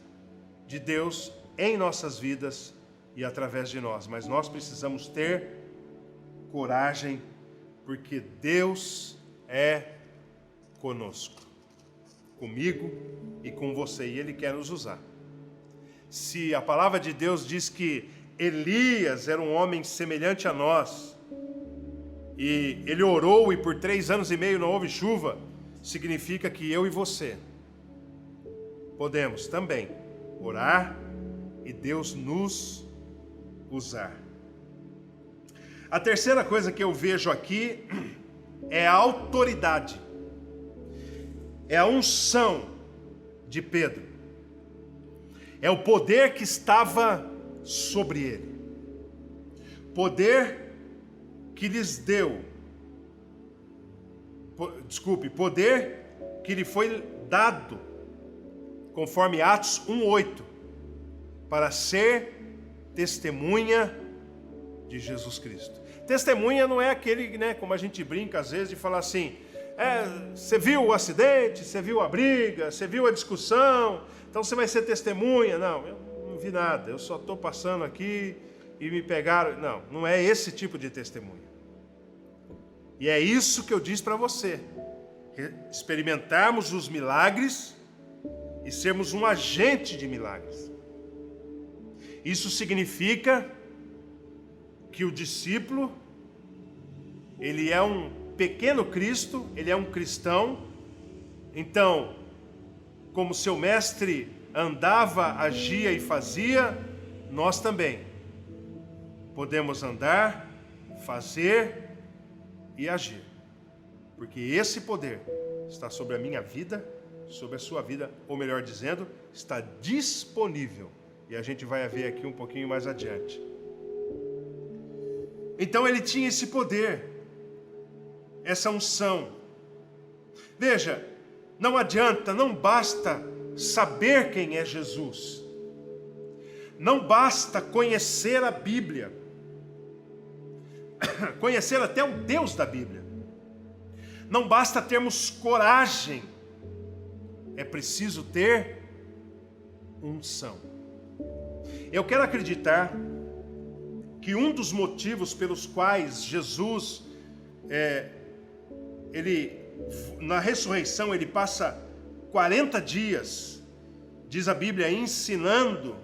de Deus em nossas vidas e através de nós. Mas nós precisamos ter coragem, porque Deus é conosco, comigo e com você, e Ele quer nos usar. Se a palavra de Deus diz que Elias era um homem semelhante a nós, e ele orou e por 3 anos e meio não houve chuva, significa que eu e você podemos também orar e Deus nos usar. A terceira coisa que eu vejo aqui é a autoridade, é a unção de Pedro, é o poder que estava sobre ele, poder que lhes deu, poder que lhe foi dado, conforme Atos 1:8, para ser testemunha de Jesus Cristo. Testemunha não é aquele, como a gente brinca às vezes, de falar assim, você viu o acidente, você viu a briga, você viu a discussão, então você vai ser testemunha. Não, eu não vi nada, eu só estou passando aqui e me pegaram. Não, não é esse tipo de testemunha. E é isso que eu disse para você, experimentarmos os milagres e sermos um agente de milagres. Isso significa que o discípulo, ele é um pequeno Cristo, ele é um cristão. Então, como seu mestre andava, agia e fazia, nós também podemos andar, fazer e agir, porque esse poder está sobre a minha vida, sobre a sua vida, ou melhor dizendo, está disponível, e a gente vai ver aqui um pouquinho mais adiante. Então ele tinha esse poder, essa unção. Veja, não adianta, não basta saber quem é Jesus, não basta conhecer a Bíblia, conhecer até o Deus da Bíblia, não basta termos coragem, é preciso ter unção. Eu quero acreditar que um dos motivos pelos quais Jesus, na ressurreição, ele passa 40 dias, diz a Bíblia, ensinando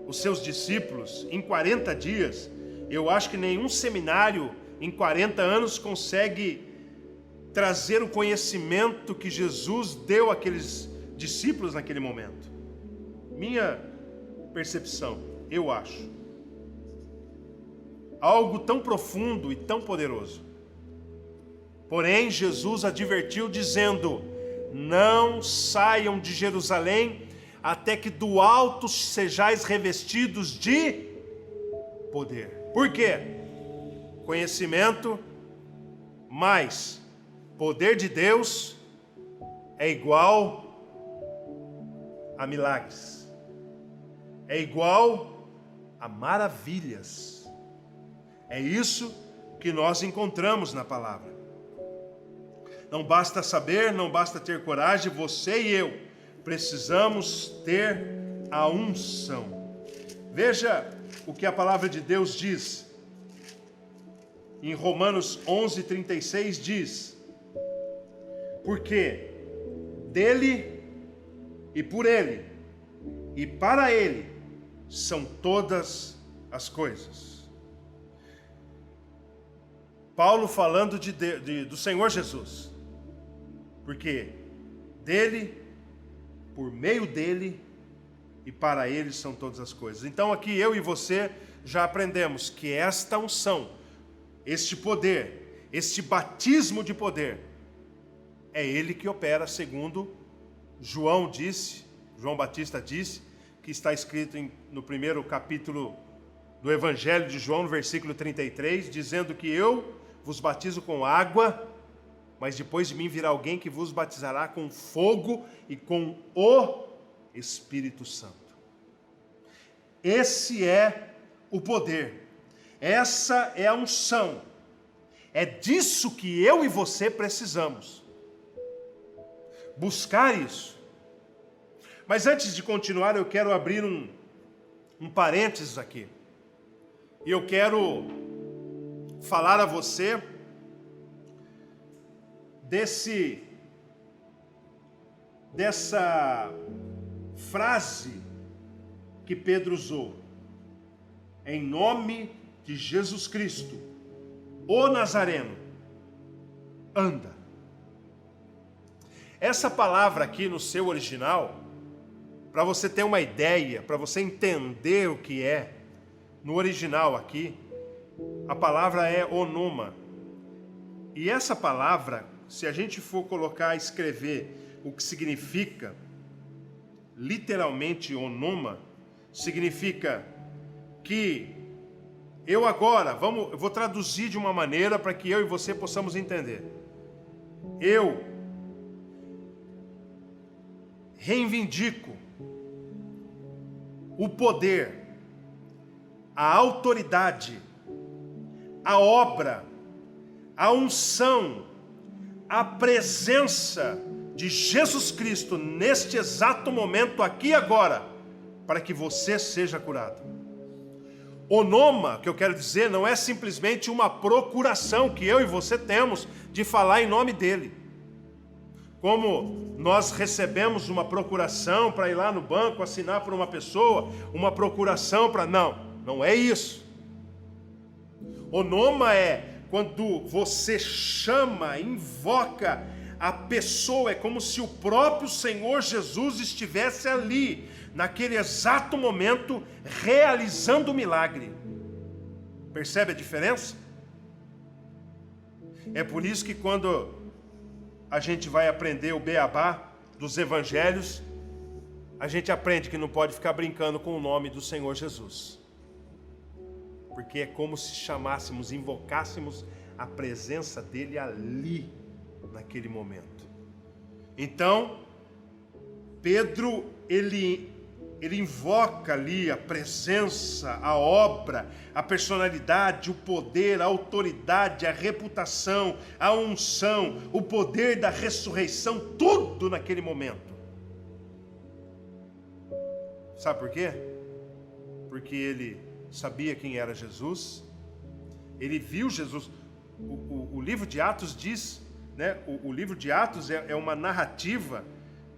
os seus discípulos em 40 dias. Eu acho que nenhum seminário em 40 anos consegue trazer o conhecimento que Jesus deu àqueles discípulos naquele momento. Minha percepção, eu acho. Algo tão profundo e tão poderoso. Porém, Jesus advertiu dizendo, não saiam de Jerusalém até que do alto sejais revestidos de poder. Por quê? Conhecimento mais poder de Deus é igual a milagres, é igual a maravilhas. É isso que nós encontramos na palavra. Não basta saber, não basta ter coragem, você e eu precisamos ter a unção. Veja o que a palavra de Deus diz. Em Romanos 11:36 diz, porque dele e por ele e para ele são todas as coisas. Paulo falando do Senhor Jesus, porque dele, por meio dele e para ele são todas as coisas. Então aqui eu e você já aprendemos que esta unção, este poder, este batismo de poder, é Ele que opera, segundo João Batista disse, que está escrito no primeiro capítulo do Evangelho de João, no versículo 33, dizendo que eu vos batizo com água, mas depois de mim virá alguém que vos batizará com fogo e com o Espírito Santo. Esse é o poder, essa é a unção, é disso que eu e você precisamos. Buscar isso. Mas antes de continuar, eu quero abrir um parênteses aqui. E eu quero falar a você dessa frase que Pedro usou. Em nome de Jesus Cristo, o Nazareno, anda. Essa palavra aqui no seu original, para você ter uma ideia, para você entender o que é, no original aqui, a palavra é onoma. E essa palavra, se a gente for colocar, escrever o que significa, literalmente onoma, significa que eu vou traduzir de uma maneira para que eu e você possamos entender. Eu reivindico o poder, a autoridade, a obra, a unção, a presença de Jesus Cristo neste exato momento, aqui e agora, para que você seja curado. Onoma, que eu quero dizer, não é simplesmente uma procuração que eu e você temos de falar em nome dele. Como nós recebemos uma procuração para ir lá no banco, assinar por uma pessoa, uma procuração para... Não é isso. Onoma é quando você chama, invoca a pessoa, é como se o próprio Senhor Jesus estivesse ali, naquele exato momento, realizando o milagre. Percebe a diferença? É por isso que quando a gente vai aprender o beabá dos evangelhos, a gente aprende que não pode ficar brincando com o nome do Senhor Jesus. Porque é como se chamássemos, invocássemos a presença dele ali, naquele momento. Então, Pedro, ele invoca ali a presença, a obra, a personalidade, o poder, a autoridade, a reputação, a unção, o poder da ressurreição, tudo naquele momento. Sabe por quê? Porque ele sabia quem era Jesus, ele viu Jesus. O livro de Atos diz, né, o livro de Atos é uma narrativa,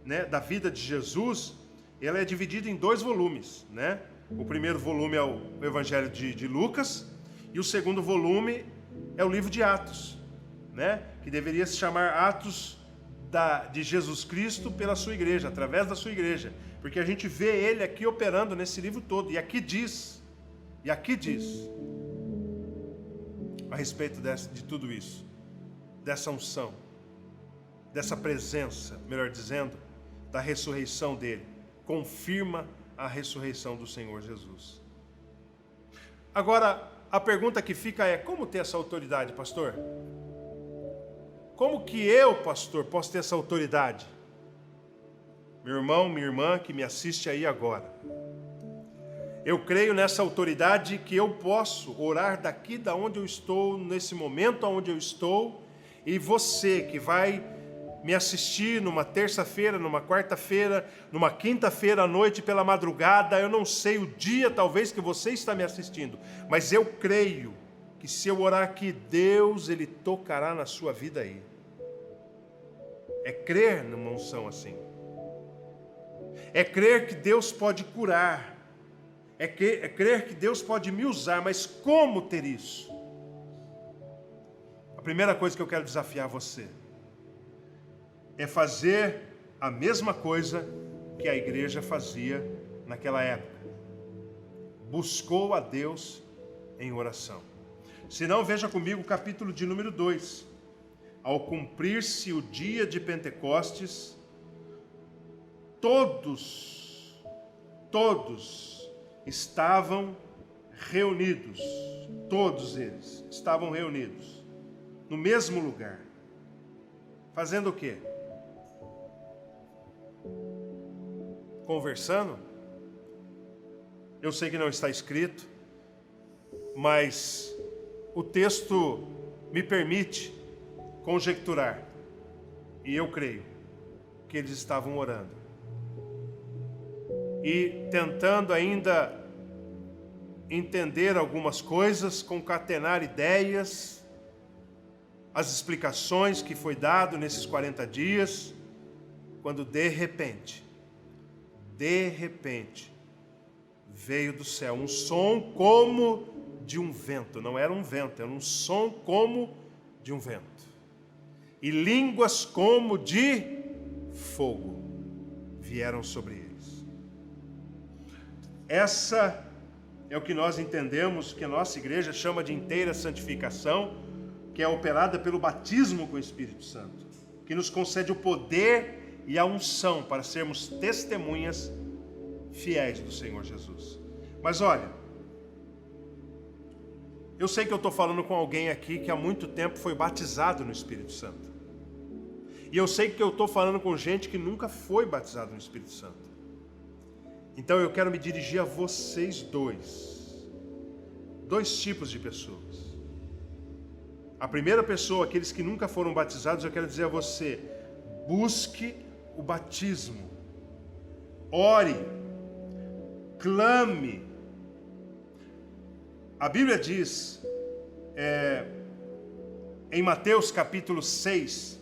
né, da vida de Jesus. Ela é dividida em 2 volumes, né? O primeiro volume é o Evangelho de Lucas, e o segundo volume é o livro de Atos, né? Que deveria se chamar Atos de Jesus Cristo pela sua igreja, através da sua igreja, porque a gente vê ele aqui operando nesse livro todo, e aqui diz a respeito de tudo isso, dessa unção, dessa presença, melhor dizendo, da ressurreição dele. Confirma a ressurreição do Senhor Jesus. Agora, a pergunta que fica é: como ter essa autoridade, pastor? Como que eu, pastor, posso ter essa autoridade? Meu irmão, minha irmã que me assiste aí agora, eu creio nessa autoridade que eu posso orar daqui da onde eu estou, nesse momento onde eu estou, e você que vai me assistir numa terça-feira, numa quarta-feira, numa quinta-feira à noite pela madrugada, eu não sei o dia talvez que você está me assistindo, mas eu creio que se eu orar aqui, Deus, Ele tocará na sua vida aí. É crer numa unção assim. É crer que Deus pode curar. É crer que Deus pode me usar, mas como ter isso? A primeira coisa que eu quero desafiar você é fazer a mesma coisa que a igreja fazia naquela época. Buscou a Deus em oração. Se não, veja comigo o capítulo de número 2. ao cumprir-se o dia de Pentecostes, todos estavam reunidos, todos eles estavam reunidos no mesmo lugar. Fazendo o quê? Conversando? Eu sei que não está escrito, mas o texto me permite conjecturar, e eu creio que eles estavam orando e tentando ainda entender algumas coisas, concatenar ideias, as explicações que foi dado nesses 40 dias, quando de repente, veio do céu um som como de um vento. Não era um vento, era um som como de um vento. E línguas como de fogo vieram sobre eles. Essa é o que nós entendemos que a nossa igreja chama de inteira santificação, que é operada pelo batismo com o Espírito Santo, que nos concede o poder e a unção para sermos testemunhas fiéis do Senhor Jesus. Mas olha, eu sei que eu estou falando com alguém aqui que há muito tempo foi batizado no Espírito Santo. E eu sei que eu estou falando com gente que nunca foi batizado no Espírito Santo. Então eu quero me dirigir a vocês dois tipos de pessoas. A primeira pessoa, aqueles que nunca foram batizados, eu quero dizer a você: busque o batismo, ore, clame. A Bíblia diz, em Mateus capítulo 6,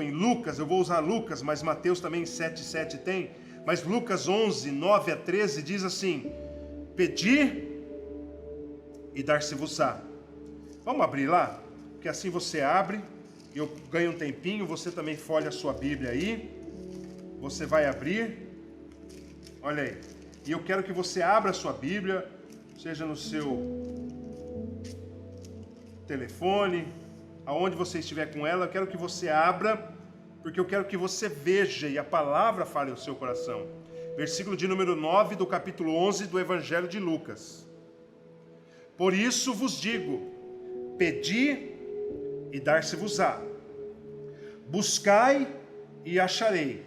em Lucas, eu vou usar Lucas, mas Mateus também 7:7 tem, mas Lucas 11, 9 a 13 diz assim: pedir e dar-se-vos-á. Vamos abrir lá? Porque assim você abre, eu ganho um tempinho, você também folha a sua Bíblia aí, você vai abrir, olha aí, e eu quero que você abra a sua Bíblia, seja no seu telefone, aonde você estiver com ela, eu quero que você abra, porque eu quero que você veja e a palavra fale ao seu coração. Versículo de número 9 do capítulo 11 do Evangelho de Lucas. Por isso vos digo, pedi e dar-se-vos-á. Buscai e acharei.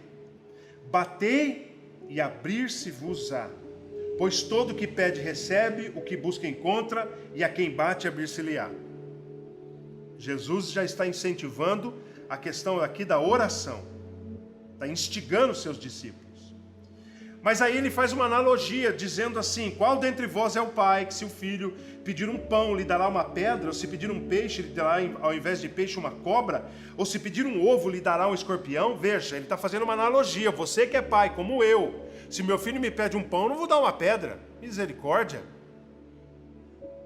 Batei e abrir-se-vos-á. Pois todo o que pede recebe, o que busca encontra, e a quem bate abrir-se-lhe-á. Jesus já está incentivando a questão aqui da oração. Está instigando os seus discípulos. Mas aí ele faz uma analogia, dizendo assim: qual dentre vós é o pai, que se o filho pedir um pão, lhe dará uma pedra? Ou se pedir um peixe, lhe dará ao invés de peixe uma cobra? Ou se pedir um ovo, lhe dará um escorpião? Veja, ele está fazendo uma analogia. Você que é pai, como eu, se meu filho me pede um pão, eu não vou dar uma pedra. Misericórdia.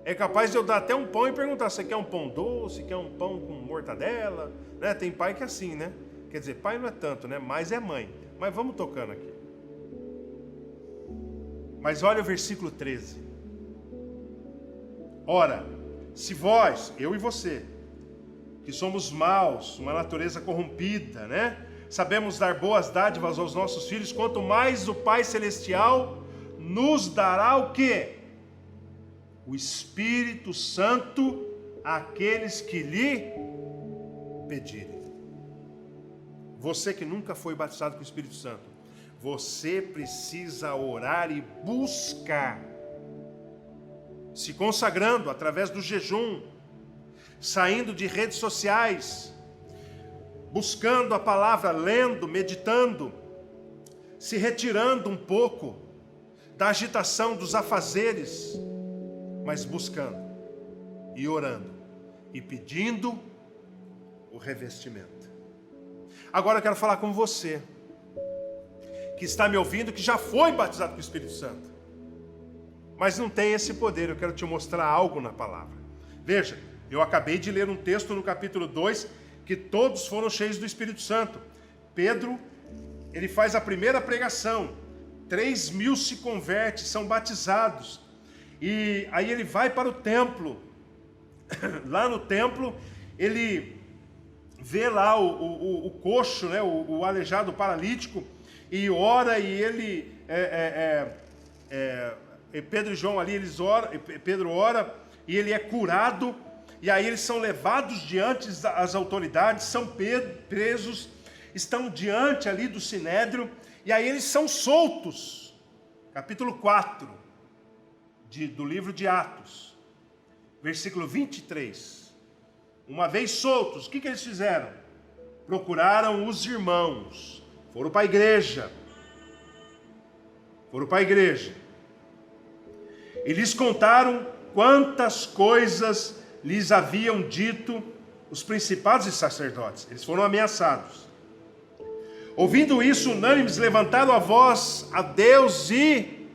É capaz de eu dar até um pão e perguntar: você quer um pão doce, quer um pão com mortadela? Né? Tem pai que é assim, né? Quer dizer, pai não é tanto, né? Mas é mãe. Mas vamos tocando aqui. Mas olha o versículo 13. Ora, se vós, eu e você, que somos maus, uma natureza corrompida, né? Sabemos dar boas dádivas aos nossos filhos, quanto mais o Pai Celestial nos dará o quê? O Espírito Santo àqueles que lhe pedirem. Você que nunca foi batizado com o Espírito Santo, você precisa orar e buscar, se consagrando através do jejum, saindo de redes sociais, buscando a palavra, lendo, meditando, se retirando um pouco da agitação dos afazeres, mas buscando e orando e pedindo o revestimento. Agora eu quero falar com você que está me ouvindo, que já foi batizado com o Espírito Santo, mas não tem esse poder. Eu quero te mostrar algo na palavra. Veja, eu acabei de ler um texto no capítulo 2, que todos foram cheios do Espírito Santo. Pedro, ele faz a primeira pregação, 3.000 se convertem, são batizados, e aí ele vai para o templo. Lá no templo, ele vê lá o coxo, né, o aleijado, o paralítico, e ora, e ele, Pedro e João ali, Pedro ora, e ele é curado, e aí eles são levados diante das autoridades, são presos, estão diante ali do Sinédrio, e aí eles são soltos. Capítulo 4 do livro de Atos, versículo 23. Uma vez soltos, o que eles fizeram? Procuraram os irmãos, foram para a igreja. E lhes contaram quantas coisas lhes haviam dito os principados e sacerdotes. Eles foram ameaçados. Ouvindo isso, unânimes, levantaram a voz a Deus e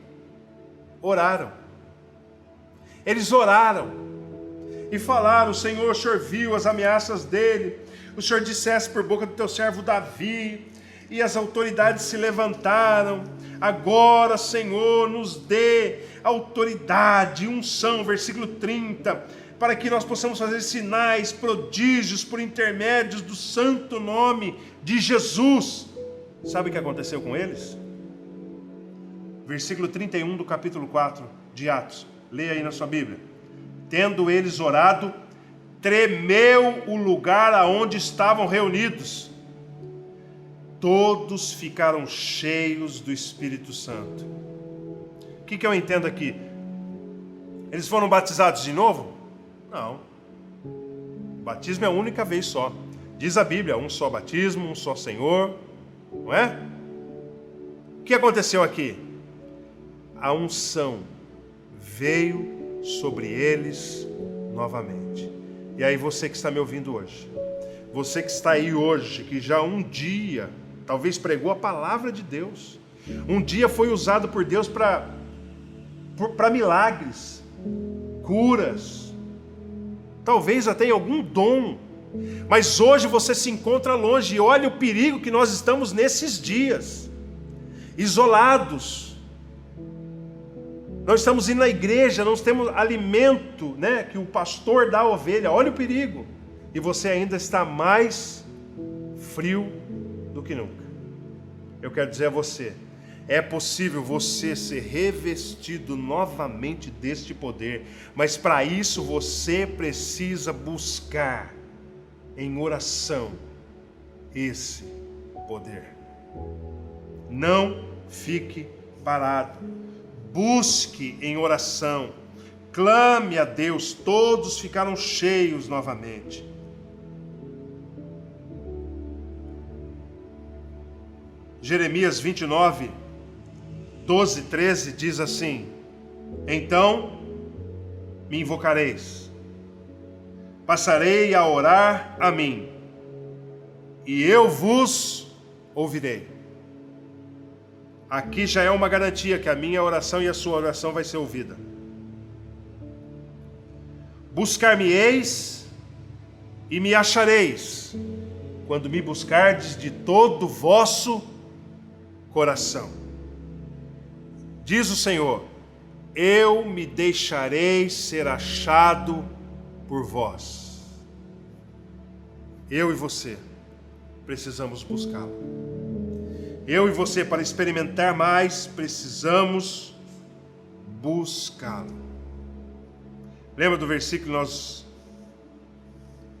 oraram. Eles oraram e falaram: Senhor, o Senhor viu as ameaças dele, o Senhor dissesse por boca do teu servo Davi, e as autoridades se levantaram. Agora, Senhor, nos dê autoridade, unção, versículo 30, para que nós possamos fazer sinais, prodígios por intermédios do santo nome de Jesus. Sabe o que aconteceu com eles? Versículo 31 do capítulo 4 de Atos. Leia aí na sua Bíblia. Tendo eles orado, tremeu o lugar aonde estavam reunidos. Todos ficaram cheios do Espírito Santo. O que eu entendo aqui? Eles foram batizados de novo? Não. O batismo é a única vez só. Diz a Bíblia, um só batismo, um só Senhor. Não é? O que aconteceu aqui? A unção veio sobre eles novamente. E aí você que está me ouvindo hoje, você que está aí hoje, que já um dia talvez pregou a palavra de Deus, um dia foi usado por Deus para milagres, curas, talvez até algum dom, mas hoje você se encontra longe. E olha o perigo que nós estamos nesses dias, isolados. Nós estamos indo na igreja, não temos alimento, né, que o pastor dá à ovelha. Olha o perigo. E você ainda está mais frio do que nunca. Eu quero dizer a você, é possível você ser revestido novamente deste poder, mas para isso você precisa buscar em oração esse poder. Não fique parado. Busque em oração. Clame a Deus. Todos ficaram cheios novamente. Jeremias 29, 12, 13 diz assim: então me invocareis, passarei a orar a mim, e eu vos ouvirei. Aqui já é uma garantia que a minha oração e a sua oração vai ser ouvida. Buscar-me-eis e me achareis, quando me buscardes de todo o vosso coração. Diz o Senhor: eu me deixarei ser achado por vós. Eu e você precisamos buscá-lo. Eu e você, para experimentar mais, precisamos buscá-lo. Lembra do versículo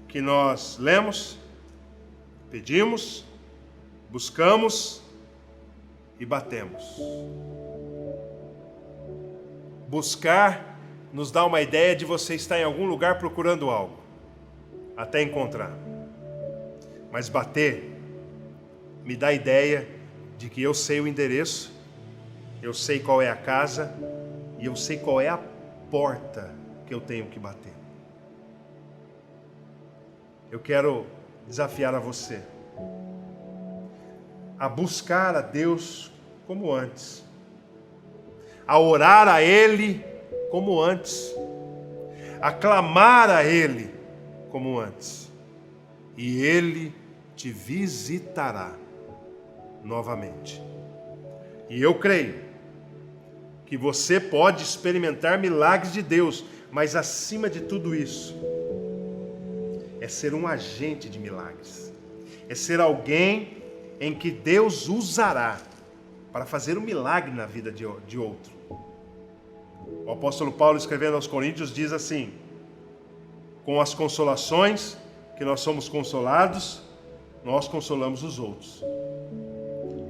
que nós lemos? Pedimos, buscamos e batemos. Buscar nos dá uma ideia de você estar em algum lugar procurando algo, até encontrar. Mas bater me dá a ideia de que eu sei o endereço, eu sei qual é a casa e eu sei qual é a porta que eu tenho que bater. Eu quero desafiar a você a buscar a Deus como antes, a orar a Ele como antes, a clamar a Ele como antes, e Ele te visitará novamente. E eu creio que você pode experimentar milagres de Deus, mas acima de tudo isso, é ser um agente de milagres. É ser alguém em que Deus usará para fazer um milagre na vida de outro. O apóstolo Paulo, escrevendo aos Coríntios, diz assim: com as consolações que nós somos consolados, nós consolamos os outros.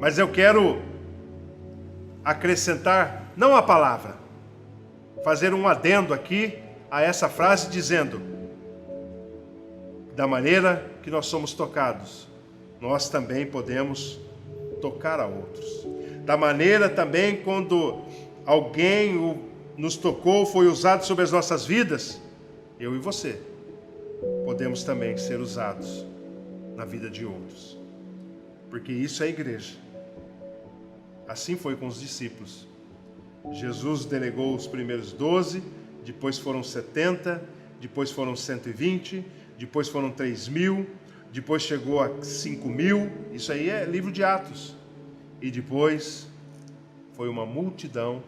Mas eu quero acrescentar, não a palavra, fazer um adendo aqui a essa frase, dizendo: da maneira que nós somos tocados, nós também podemos tocar a outros. Da maneira também, quando alguém nos tocou, foi usado sobre as nossas vidas, eu e você podemos também ser usados na vida de outros. Porque isso é igreja. Assim foi com os discípulos. Jesus delegou os primeiros 12, depois foram 70, depois foram 120, depois foram 3.000, depois chegou a 5.000, isso aí é livro de Atos. E depois foi uma multidão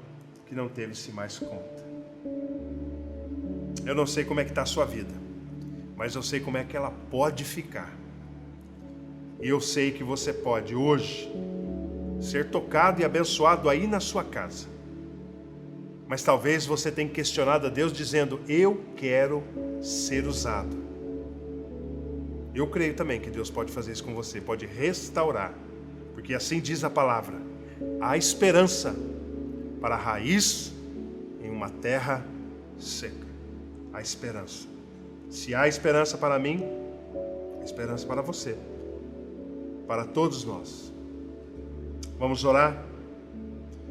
que não teve-se mais conta. Eu não sei como é que está a sua vida, mas eu sei como é que ela pode ficar. E eu sei que você pode hoje ser tocado e abençoado aí na sua casa. Mas talvez você tenha questionado a Deus dizendo: eu quero ser usado. Eu creio também que Deus pode fazer isso com você, pode restaurar. Porque assim diz a palavra: há esperança para a raiz em uma terra seca. Há esperança. Se há esperança para mim, há esperança para você, para todos nós. Vamos orar?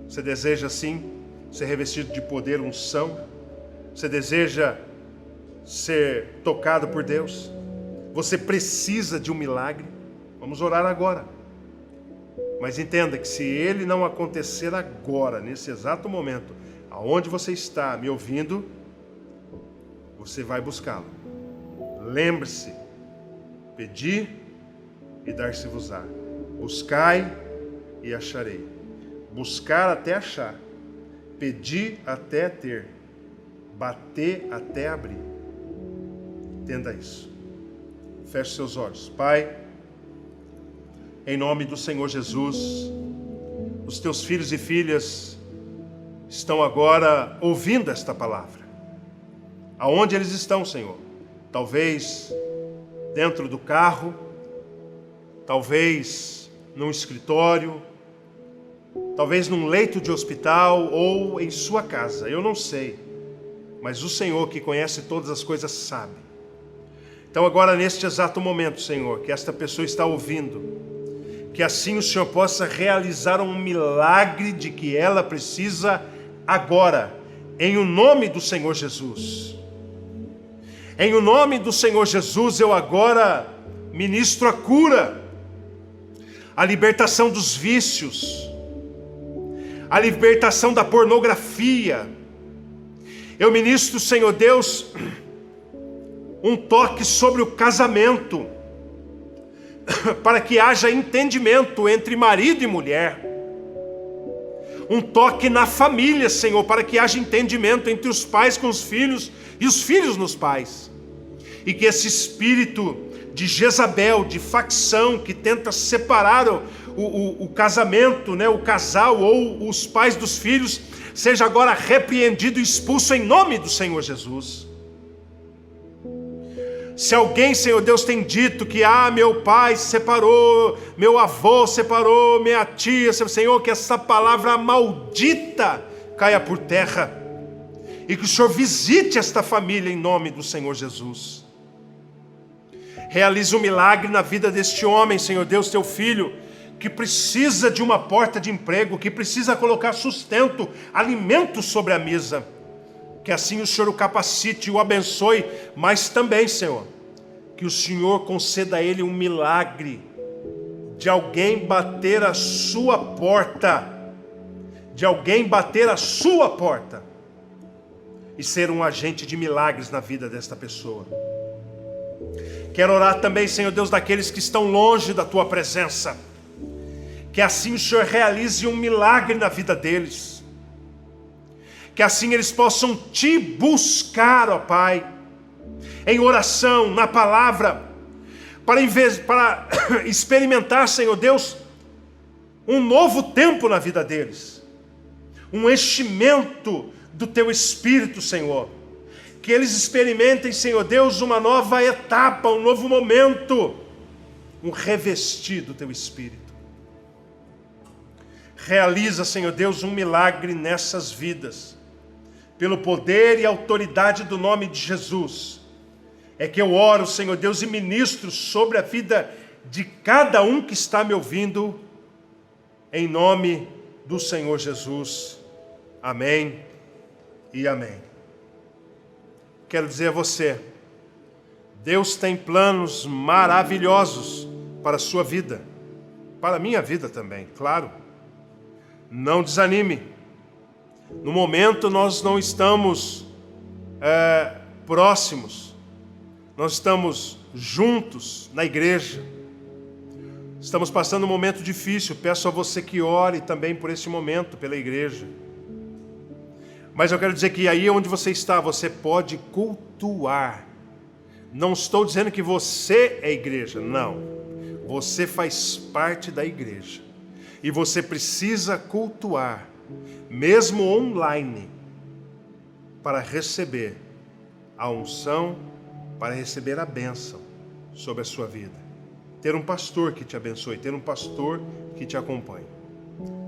Você deseja sim ser revestido de poder, unção? Você deseja ser tocado por Deus? Você precisa de um milagre? Vamos orar agora. Mas entenda que se ele não acontecer agora, nesse exato momento, aonde você está me ouvindo, você vai buscá-lo. Lembre-se: pedi e dar-se-vos-á. Buscai e acharei. Buscar até achar. Pedir até ter. Bater até abrir. Entenda isso. Feche seus olhos. Pai, em nome do Senhor Jesus, os teus filhos e filhas estão agora ouvindo esta palavra. Aonde eles estão, Senhor? Talvez dentro do carro, talvez num escritório, talvez num leito de hospital ou em sua casa, eu não sei. Mas o Senhor, que conhece todas as coisas, sabe. Então agora, neste exato momento, Senhor, que esta pessoa está ouvindo, que assim o Senhor possa realizar um milagre de que ela precisa agora, em o nome do Senhor Jesus. Em o nome do Senhor Jesus, eu agora ministro a cura, a libertação dos vícios, a libertação da pornografia. Eu ministro, Senhor Deus, um toque sobre o casamento, para que haja entendimento entre marido e mulher. Um toque na família, Senhor, para que haja entendimento entre os pais com os filhos e os filhos nos pais. E que esse espírito de Jezabel, de facção, que tenta separar o casamento, né, o casal ou os pais dos filhos, seja agora repreendido e expulso em nome do Senhor Jesus. Se alguém, Senhor Deus, tem dito que meu pai se separou, meu avô separou, minha tia, Senhor, que essa palavra maldita caia por terra e que o Senhor visite esta família em nome do Senhor Jesus. Realize um milagre na vida deste homem, Senhor Deus, teu filho, que precisa de uma porta de emprego, que precisa colocar sustento, alimento sobre a mesa. Que assim o Senhor o capacite e o abençoe, mas também, Senhor, que o Senhor conceda a ele um milagre de alguém bater a sua porta, e ser um agente de milagres na vida desta pessoa. Quero orar também, Senhor Deus, daqueles que estão longe da tua presença, que assim o Senhor realize um milagre na vida deles, que assim eles possam te buscar, ó Pai, em oração, na palavra, para experimentar, Senhor Deus, um novo tempo na vida deles, um enchimento do Teu Espírito, Senhor. Que eles experimentem, Senhor Deus, uma nova etapa, um novo momento, um revestir do Teu Espírito. Realiza, Senhor Deus, um milagre nessas vidas, pelo poder e autoridade do nome de Jesus. É que eu oro, Senhor Deus, e ministro sobre a vida de cada um que está me ouvindo, em nome do Senhor Jesus. Amém e amém. Quero dizer a você, Deus tem planos maravilhosos para a sua vida, para a minha vida também, claro. Não desanime. No momento nós não estamos próximos, nós estamos juntos na igreja. Estamos passando um momento difícil, peço a você que ore também por esse momento, pela igreja. Mas eu quero dizer que aí onde você está, você pode cultuar. Não estou dizendo que você é igreja, não. Você faz parte da igreja. E você precisa cultuar, mesmo online, para receber a unção, para receber a bênção sobre a sua vida. Ter um pastor que te abençoe, ter um pastor que te acompanhe.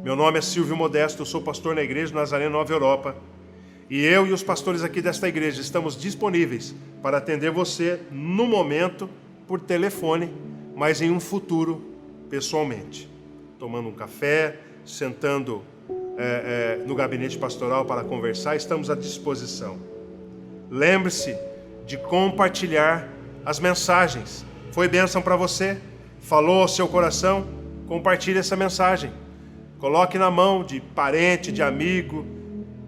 Meu nome é Silvio Modesto, eu sou pastor na Igreja Nazareno Nova Europa. E eu e os pastores aqui desta igreja estamos disponíveis para atender você no momento, por telefone, mas em um futuro, pessoalmente. Tomando um café, sentando no gabinete pastoral para conversar, estamos à disposição. Lembre-se de compartilhar as mensagens. Foi bênção para você? Falou ao seu coração? Compartilhe essa mensagem. Coloque na mão de parente, de amigo.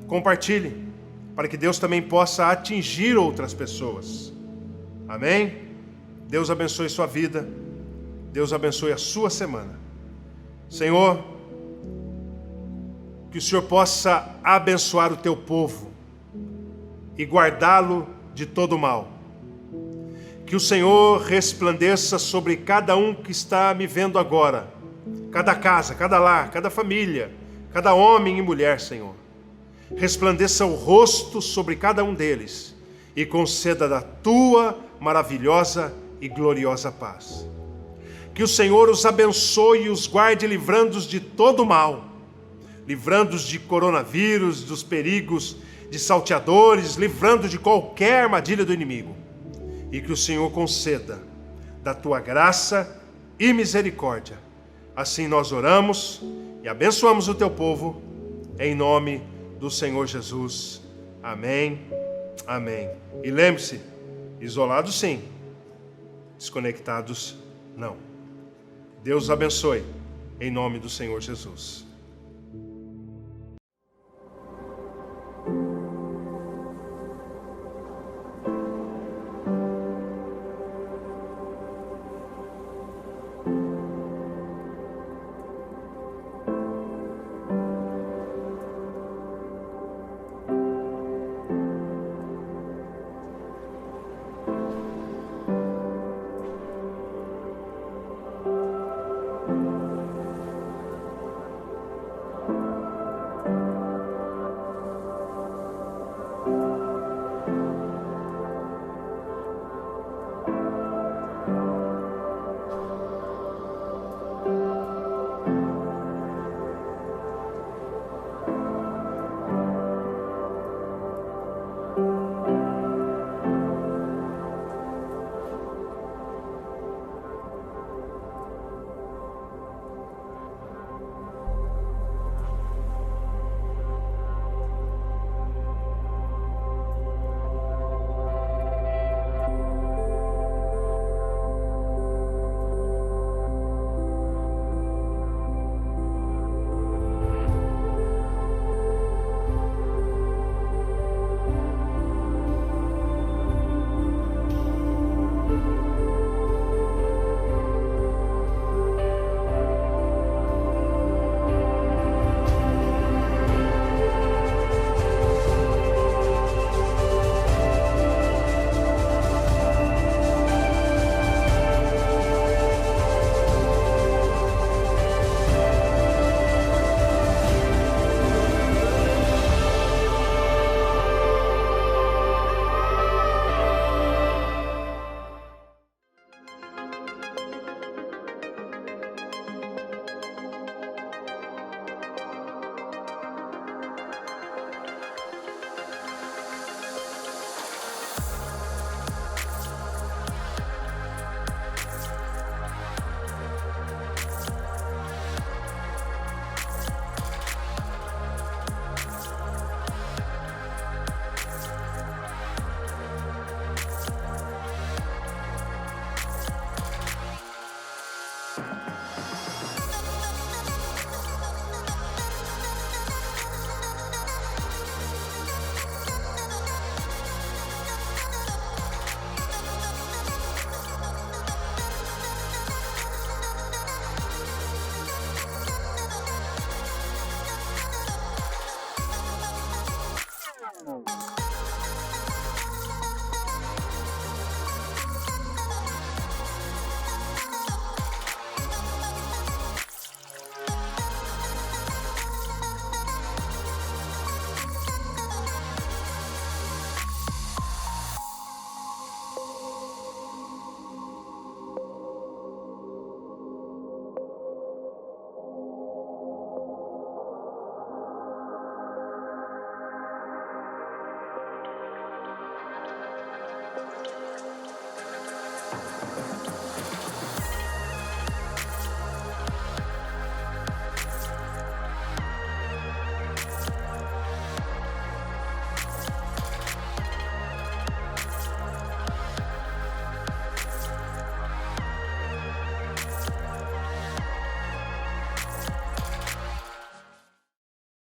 Compartilhe, para que Deus também possa atingir outras pessoas. Amém? Deus abençoe sua vida. Deus abençoe a sua semana. Senhor, que o Senhor possa abençoar o teu povo e guardá-lo de todo mal. Que o Senhor resplandeça sobre cada um que está me vendo agora, cada casa, cada lar, cada família, cada homem e mulher, Senhor. Resplandeça o rosto sobre cada um deles e conceda da tua maravilhosa e gloriosa paz. Que o Senhor os abençoe e os guarde, livrando-os de todo mal, livrando-os de coronavírus, dos perigos de salteadores, livrando de qualquer armadilha do inimigo. E que o Senhor conceda da tua graça e misericórdia. Assim nós oramos e abençoamos o teu povo, em nome do Senhor Jesus. Amém, amém. E lembre-se, isolados sim, desconectados não. Deus abençoe, em nome do Senhor Jesus.